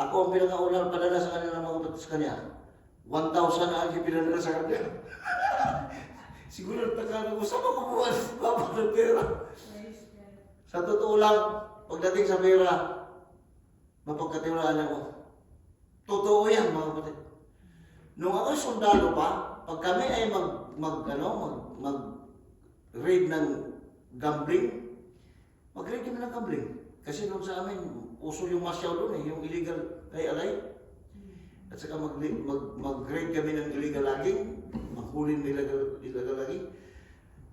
Ako ang pinakaunang padala sa kanila mga kapatid sa kanya. 1,000 na ang pinadala sa kanya. Siguro nagtaka ko, saan ko buwan? Bapak ng pera. Sa totoo lang, pagdating sa pera, mapagkatiwalaan ako. Totoo yan mga kapatid. Nung ako sundalo pa, pag kami ay mag-raid ng gambling, mag-raid kami ng gambling. Kasi noon sa amin, uso yung masyaw doon yung illegal alay. At saka mag-raid kami ng illegal logging, maghuli ng illegal logging.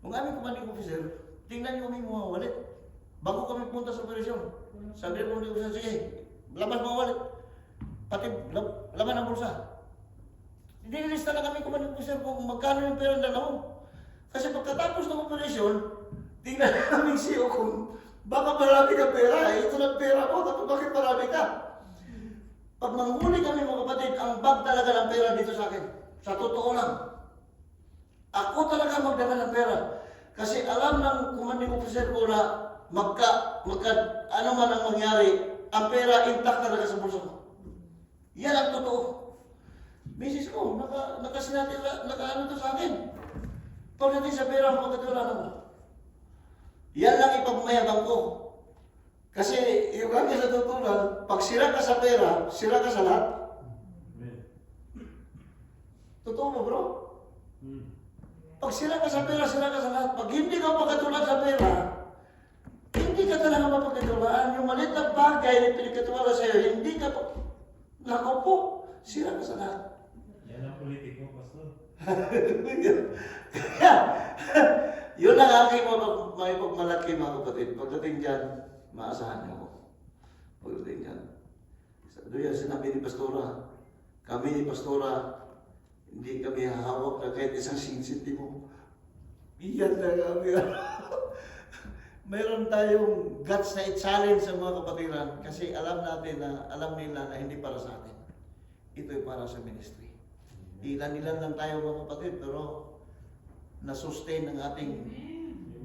Nung aming commanding officer, tingnan nyo kami mga wallet. Bago kami punta sa operasyon, sabi ng commanding officer, sige, labas mga wallet. Pati laman ng bulsa. Nililista na kami commanding officer kung magkano yung pera na mo. Kasi pagkatapos ng operasyon, tingnan namin siyo kung baka marami ka pera. Ito lang pera mo, tapos bakit marami ka? Pag manghuli kami mga kapatid, ang bag talaga ng pera dito sa akin. Sa totoo lang. Ako talaga magdala ng pera. Kasi alam ng commanding officer ko na ano man ang mangyari, ang pera intact talaga sa bulsa ko. Yan ang totoo. Misis ko, naka-ano to sa akin. Pagdating sa pera, magkatiwala mo. Yan lang ipagmayabang ko. Kasi yung kami sa totoo lang, pag sira ka sa pera, sira ka sa lahat. Totoo mo bro? Pag sira ka sa pera, sira ka sa lahat. Pag hindi ka pagkatulan sa pera, hindi ka talaga mapagkatulaan. Yung maliit na bagay na pinagkatuwala sa'yo, hindi ka nako po, sira ka sa lahat. Yan ang politiko, Pastor. Kaya, yun ang aking may pagmalaki mga kapatid. Pagdating dyan, maasahan niyo ako. Pagdating dyan. Doon yan sinabi ni Pastora, kami ni Pastora, hindi kami hahawak na kahit isang sentimo. Iyan na kami. Mayroon tayong guts na i-challenge sa mga kapatiran kasi alam natin na, alam nila na hindi para sa atin. Ito ay para sa ministry. Ilan-ilan lang tayo mga kapatid, pero na-sustain ang ating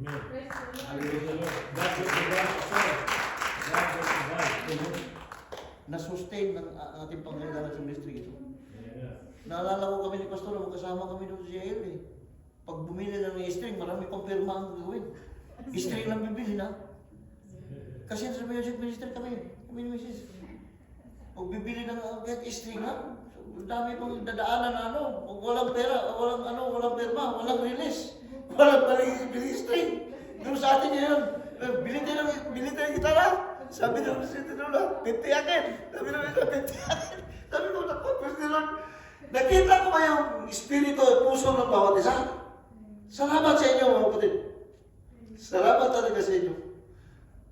Amen. hallelujah. God bless you, Pastor. God bless you, God. Na-sustain ang ating pangailangan sa ministry ito. Yeah. Naalala ko kami ni Pastor, magkasama kami doon sa JL eh. Pag bumili ng string, marami pang pirma ang gagawin. String lang bibili na. Kasi sa music minister kami ni Mrs. Magbibili ng get string lang. Ang dami pang dadaanan na ano. Pag walang pera, walang perma, walang release. Walang bili string. Doon sa atin yun. Bili tayo ng gitara. Sabi ng Presidente Lula, 50 akin. Sabi ng Lula, 50 akin. Sabi ko, naku, Presidente Lula, nakita ko ba yung espiritu at puso ng bawat isa? Salamat sa inyo, mga kapatid. Salamat talaga sa inyo.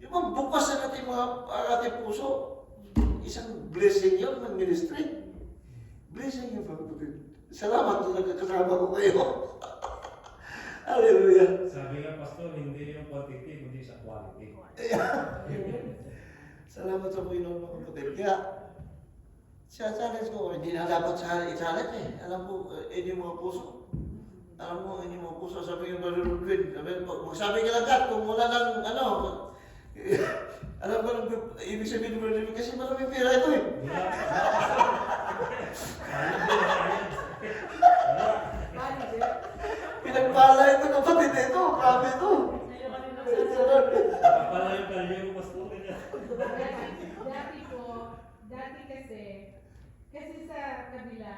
Yung mga bukas na natin mga ating puso, isang blessing yun ng ministry. Blessing yun, mga kapatid. Salamat talaga kasama ko kayo. Hallelujah. Sabi nga, Pastor, hindi yung quantity, kundi sa quality. Salamat sa Panginoon, mga kapatid. Kaya, siya challenge ko, hindi na dapat i-challenge eh. Alam ko, inyong mga puso. Alam mo, inyong mga puso, sabi yung Brother Ludwig, magsabi ka lang Kat, kung wala ng ano, alam ko lang, ibig sabihin ng Brother Ludwig, kasi maraming pera ito eh. Pinagpala ito, kapatid ito, grabe ito. Kapala yung kalyo mo, Pastor. Dati kasi sa kabila,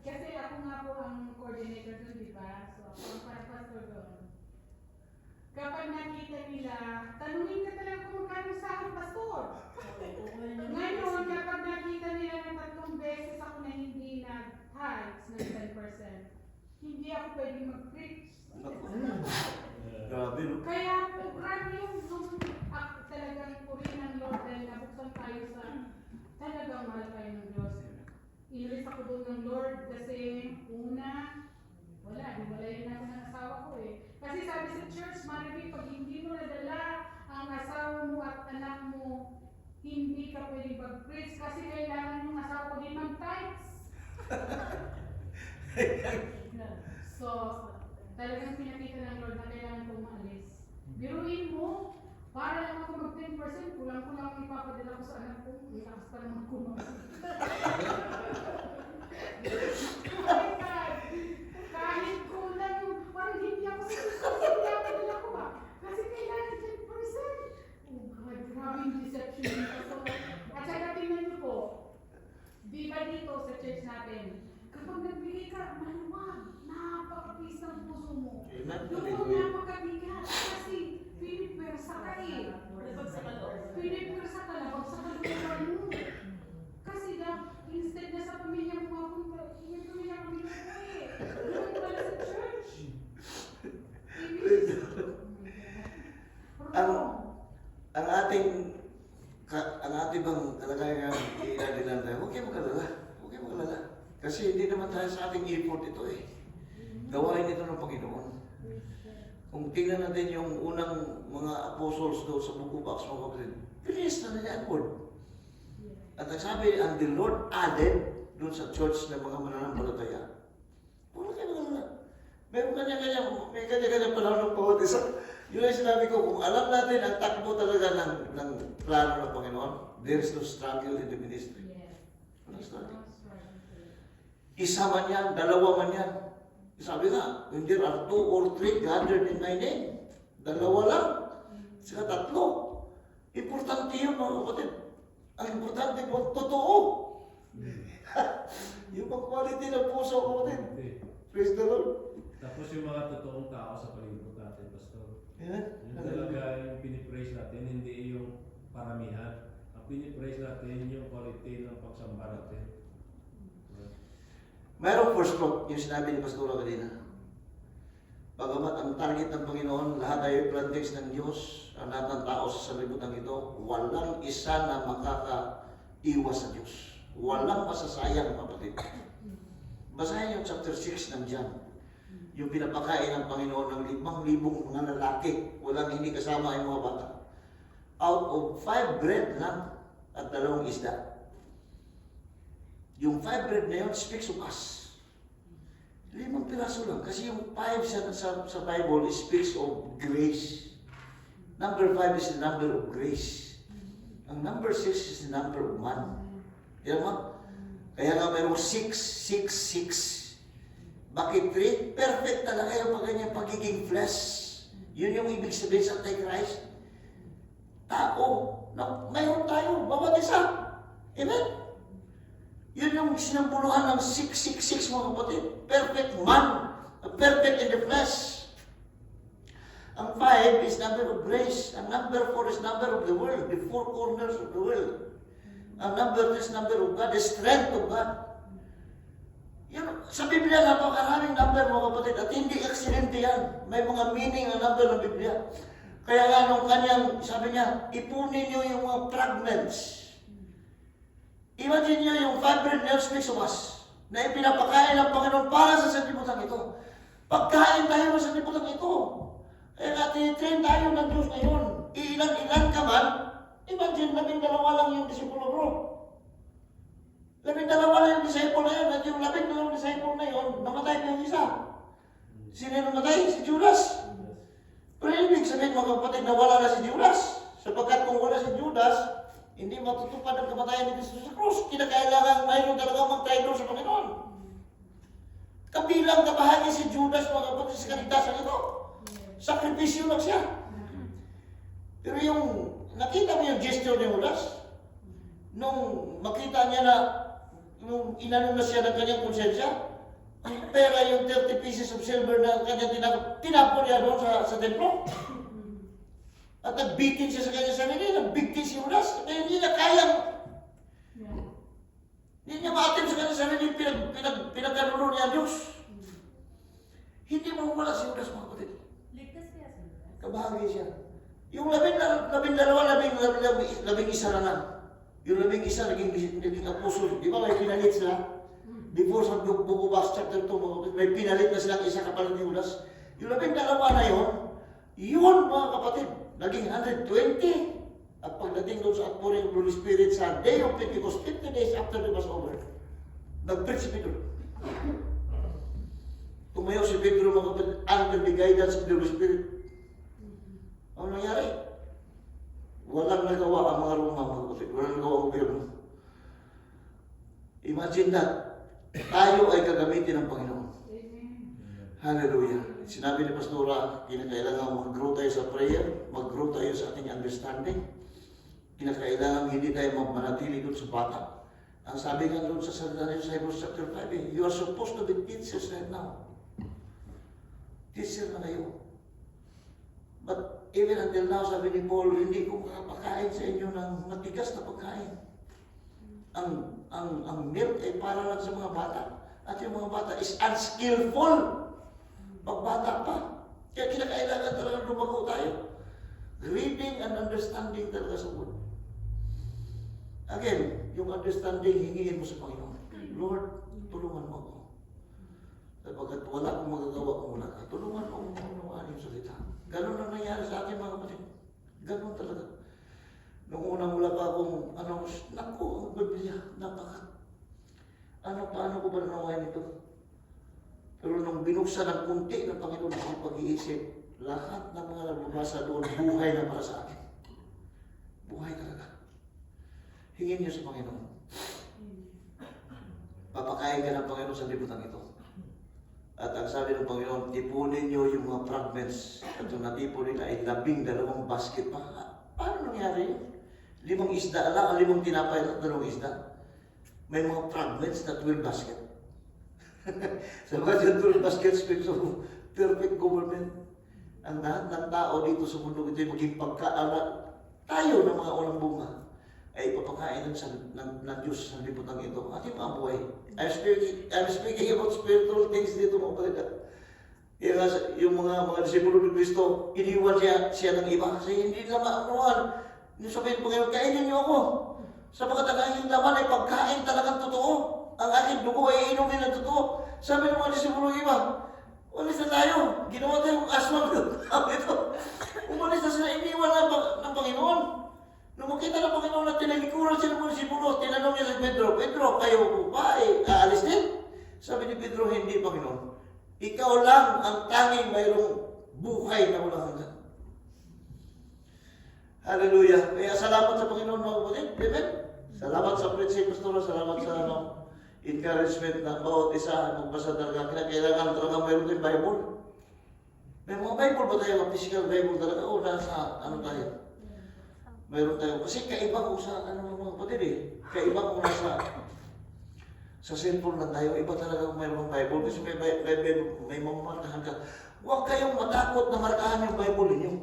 kasi ako nga po ang coordinator doon, di ba? So, ako ang pastor doon. Kapag nakita nila, tanungin ka talaga kung magkano sa akin, pastor. Ngayon, kapag nakita nila ng 3 beses ako na hindi nag-tithes ng 10%, hindi ako pwedeng mag-preach. Grabe, no? Kaya po, grabe yung talagang purihin ng Lord dahil nabuksan tayo sa talagang mahal tayo ng Diyos. Inulit ako doon ng Lord kasi una, wala, hiwalayin na ako ng asawa ko eh. Kasi sabi sa church, Maribig, pag hindi mo nadala ang asawa mo at anak mo, hindi ka pwede mag-preach kasi kailangan yung asawa ko din mag-tithes. So, talagang pinakita ng Lord na kailangan kong maalis. Biruin mo, para lang ako mag-10%, kulang-kulang ang ipapadala ko sa anak ko. May lakas pa naman kumakas. Kahit kulang yung, parang hindi ako sa hindi ako padala ko ba? Kasi kailangan 10%. Oh God, grabe yung deception nito. At saka tingnan niyo po, di ba dito sa church natin, kapag nagbigay ka, maluwag, napakapis ng puso mo. Doon napakabigat kasi pinipwersa ka eh. Pinipwersa ka na, pag sa kaluwa mo. Kasi instead na sa pamilya mo mapunta, yung pamilya kami na po eh. Doon pala sa church. Ang ating bang kalagayan i-adilan tayo, huwag kayo mag-alala. Huwag kayo mag-alala. Kasi hindi naman tayo sa ating effort ito eh. Gawain ito ng Panginoon. Kung tingnan natin yung unang mga apostles doon sa Book of Acts, mga kapatid, bilis na nila ang word. At nagsabi, and the Lord added doon sa church ng mga mananampalataya. Huwag kayo mag-alala. May kanya-kanya panahon ng bawat isa. Yun ang sinabi ko, kung alam natin ang takbo talaga ng plano ng Panginoon, there is no struggle in the ministry. Walang struggle. Isa man yan, dalawa man yan. Sabi nga, when there are 2 or 3 gathered in my name, dalawa lang, sila 3. Importante yun, mga kapatid. Ang importante po, totoo. Yung quality ng puso, kapatid. Praise the Lord. Tapos yung mga totoong tao sa palibot natin, Pastor. Yeah. Yung talaga yung pinipraise natin, hindi yung paramihan. Ang pinipraise natin yung quality ng pagsamba natin. Mayroong first thought, yung sinabi ni Pastora kanina. Bagamat ang target ng Panginoon, lahat ay plantings ng Diyos, ang lahat ng tao sa sanlibutan ito, walang isa na makakaiwas sa Diyos. Walang masasayang, kapatid. Basahin yung chapter 6 ng John. Yung pinapakain ng Panginoon ng 5,000 mga lalaki, walang hindi kasama yung mga bata. Out of 5 bread lang at 2 isda. Yung 5 bread na yun speaks of us. 5 piraso lang. Kasi yung 5 sa Bible speaks of grace. Number 5 is the number of grace. Ang number 6 is the number of man. Yan mo? Kaya nga mayroong 6, 6, 6. Bakit 3? Perfect talaga yung kanyang pagiging flesh. Yun yung ibig sabihin sa Antichrist. tao na mayroon tayo, bawat isa. Amen? Yun yung sinambuluhan ng 666 mga kapatid. Perfect man, perfect in the flesh. Ang 5 is number of grace. Ang number 4 is number of the world, the four corners of the world. Ang number 3 is number of God, the strength of God. Yun, sa Biblia, napakaraming number mga kapatid, at hindi aksidente yan. May mga meaning ang number ng Biblia. Kaya nga nung kanyang, sabi niya, ipunin niyo yung mga fragments. Imagine niyo yung 500 nails Christmas na ipinapakain ng Panginoon para sa sanlibutan ito. Pagkain tayo sa sanlibutan ito. Kaya nga tinitrain tayo ng Diyos ngayon. Ilan-ilan ka man, imagine 12 lang yung disipulo bro. 12 lang yung disciple na yun, at yung 12 disciple na yun, namatay pa yung isa. Sino yung namatay? Si Judas. Pero ibig sabihin mga kapatid na wala na si Judas. Sapagkat kung wala si Judas, hindi matutupad ang kamatayan ni Kristo sa krus. Kinakailangan mayroon talaga mag-traidor sa Panginoon. Kabilang kabahagi si Judas mga kapatid sa kaligtasan ito. Sakripisyo lang siya. Pero yung, nakita mo yung gesture ni Judas? Nung makita niya na, nung inano na siya ng kanyang konsensya, ang pera yung 30 pieces of silver na kanyang tinapon niya doon sa templo. At nagbitin siya sa kanyang sarili, nagbigtin si Judas. Kaya hindi niya kayang, hindi niya maatim sa kanyang sarili, pinagkanulo niya ang Diyos. Hindi mo wala si Judas mga kapatid. Kabahagi siya. Yung labing isa na lang. Yung 11 naging apostol. Di ba may pinalit sila? Before sa Book of Acts chapter 2, may pinalit na silang isa kapalit ni Judas. Yung 12 na yun mga kapatid, naging 120. At pagdating doon sa outpouring of the Holy Spirit sa day of Pentecost, 50 days after the Passover, nag-preach si Pedro. Tumayo si Pedro mga kapatid under the guidance of the Holy Spirit. Ano nangyari? Walang nagawa ang mga Roma mga kapatid. Walang nagawa ang gobyerno. Imagine that. Tayo ay gagamitin ng Panginoon. Hallelujah. Sinabi ni Pastora, kinakailangan mag-grow tayo sa prayer, mag-grow tayo sa ating understanding. Kinakailangan hindi tayo manatili doon sa bata. Ang sabi nga doon sa salita niyo sa Hebrews chapter 5, you are supposed to be teachers right now. Teacher na kayo. But even until now, sabi ni Paul, hindi ko makapakain sa inyo ng matigas na pagkain. Ang milk ay para lang sa mga bata. At yung mga bata is unskillful. Pagbata pa. Kaya kinakailangan talaga lumago tayo. Reading and understanding talaga sa word. Again, yung understanding, hingin mo sa Panginoon. Lord, tulungan mo ako. Sapagkat wala akong magagawa kung wala ka. Tulungan mo akong maunawaan yung salita. Ganon ang nangyari sa akin mga kapatid. Ganon talaga. Nung unang wala pa akong, naku, ang Biblia, paano ko ba nanawain ito? Pero nung binuksan ng kunti ng Panginoon ang pag-iisip, lahat ng mga nababasa doon, buhay na para sa akin. Buhay talaga. Hingin niyo sa Panginoon. Papakain ka ng Panginoon sa libutan ito. At ang sabi ng Panginoon, tipunin niyo yung mga fragments. At yung natipon nila ay 12 basket pa. Paano nangyari yun? 5 isda lang, 5 tinapay at 2 isda. May mga fragments na 12 basket. Sabat yung 12 basket speaks of perfect government. Ang lahat ng tao dito sa mundo ito ay maging pagkaala. Tayo ng mga unang bunga ay papakain ng Diyos sa liputan ito. Ating mga buhay. I'm speaking about spiritual things dito mga kapatid. Kaya yung mga disipulo ni Kristo, iniwan siya ng iba kasi hindi nila maanuhan. Yung sabihin, Panginoon, kainin niyo ako. Sapagkat ang aking laman ay pagkain talagang totoo. Ang aking dugo ay inumin ng totoo. Sabi ng mga disipulo iba, umalis na tayo. Ginawa tayong aswang ito. Umalis na sila, iniwan ng Panginoon. Nung makita ng Panginoon na tinalikuran siya ng mga disipulo, tinanong niya si Pedro, Pedro, kayo ba ay aalis din? Sabi ni Pedro, hindi, Panginoon. Ikaw lang ang tanging mayroong buhay na walang hanggan. Hallelujah. Kaya salamat sa Panginoon mga kapatid. Amen. Salamat sa preaching, Pastor. Salamat sa encouragement na bawat isa magbasa talaga. Kailangan talaga mayroon tayong Bible. May mga Bible ba tayo? Physical Bible talaga? O nasa tayo? mayroon tayo, kasi kaiba ko sa ano mga kapatid eh. Kaiba ko nasa sa cellphone lang tayo, iba talaga kung mayroong Bible. Kasi may mamarkahan ka. Huwag kayong matakot na markahan yung Bible ninyo.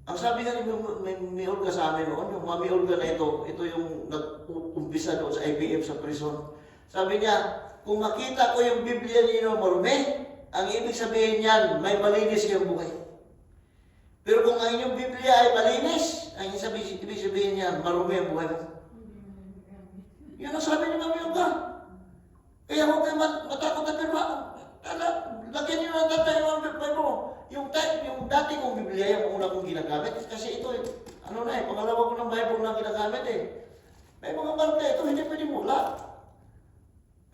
Ang sabi nga ni Olga sa amin noon, yung Mami Olga na ito yung nag-umpisa doon sa IBF sa prison. Sabi niya, kung makita ko yung Biblia ninyo marumi, ang ibig sabihin niyan, may malinis kayong buhay. Pero kung ang inyong Biblia ay malinis, ang ibig sabihin niyan, marumi ang buhay mo. Yan ang sabi ni Mami Olga. Kaya huwag kayo matakot na pero lagyan niyo ng tatay yung Bible. Yung dati kong Biblia, yung una kong ginagamit, kasi ito, pangalawa ko ng Bible na ginagamit eh. May mga marka ito, hindi pwede mula.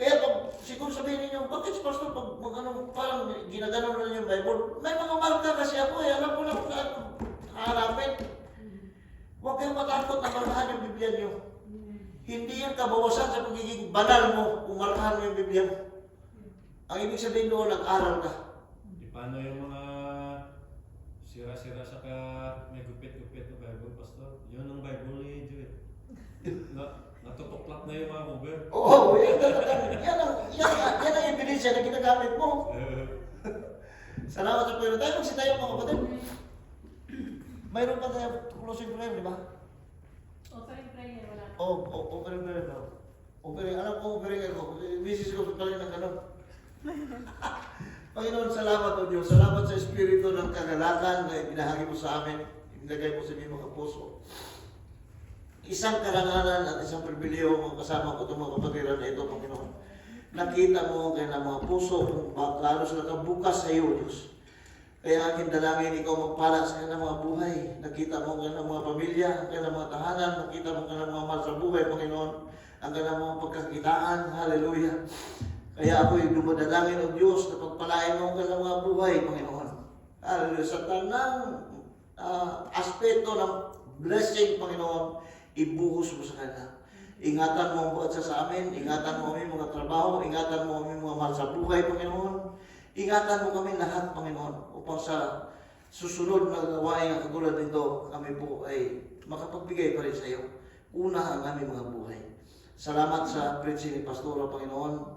Kaya pag siguro sabihin ninyo, bakit pastor, parang ginaganon na yung Bible, may mga marka kasi ako eh, alam ko na kung saan haharapin. Huwag kayong matakot na markahan yung Biblia niyo. Hindi yan kabawasan sa pagiging banal mo kung markahan mo yung Biblia mo. Ang ibig sabihin doon, nag-aral ka. Di paano yung mga sira-sira saka may gupit-gupit na Bible, Pastor? Yun ang Bible ni Joel. Natutuklap na yung mga cover. Oo, yan ang ebidensya na ginagamit mo. Salamat sa Panginoon. Tayo magsitayo mga kapatid. Mayroon pa tayo closing prayer, di ba? Offering prayer, wala. Offering prayer daw. Alam ko, offering ako. Misis ko pala ng gano'n. Panginoon, salamat o Diyos. Salamat sa Espiritu ng kagalakan na ibinahagi mo sa amin. Inilagay mo sa aming mga puso. Isang karangalan at isang pribilehyo mga kasama ko itong mga kapatiran na ito, Panginoon. Nakita mo kaya ng mga puso kung lalo sila kabukas sa iyo, Diyos. Kaya aking dalangin, ikaw magpala sa kanilang mga buhay. Nakita mo kanilang mga pamilya, ang kanilang mga tahanan, nakita mo kanilang mga mahal sa buhay, Panginoon. Ang kanilang mga pagkakitaan, hallelujah. Kaya ako'y dumadalangin o Diyos na pagpalain mo ang kanilang mga buhay, Panginoon. Hallelujah. Sa tanang aspeto ng blessing, Panginoon, ibuhos mo sa kanila. Ingatan mo ang buhat sa amin, ingatan mo kami mga trabaho, ingatan mo kami mga mahal sa buhay, Panginoon. Ingatan mo kami lahat, Panginoon, upang sa susunod na gawain ang katulad nito, kami po ay makapagbigay pa rin sa iyo. Una ang aming mga buhay. Salamat sa preaching ni Pastora, Panginoon.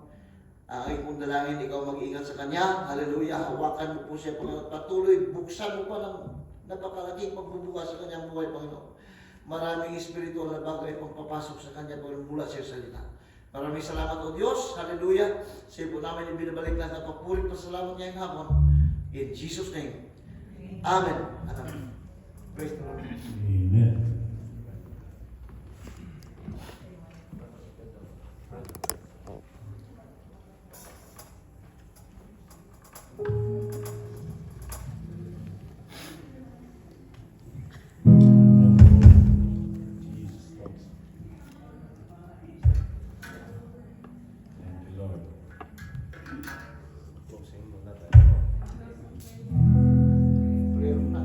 Ang aking kong dalangin, ikaw mag-ingat sa kanya. Hallelujah. Hawakan mo po siya, Panginoon. Patuloy, buksan mo pa ng napakalaking pagbubukas sa kanyang buhay, Panginoon. Maraming espiritual na bagay pang papasok sa kanya, Panginoon, mula sa salita. Maraming salamat o Diyos. Hallelujah. Siya po namin ibinabalik na napapulit na salamat niya yung hapon. In Jesus' name. Amen. Amen. Praise the Lord. Amen. Prayer na.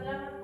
Salamat po.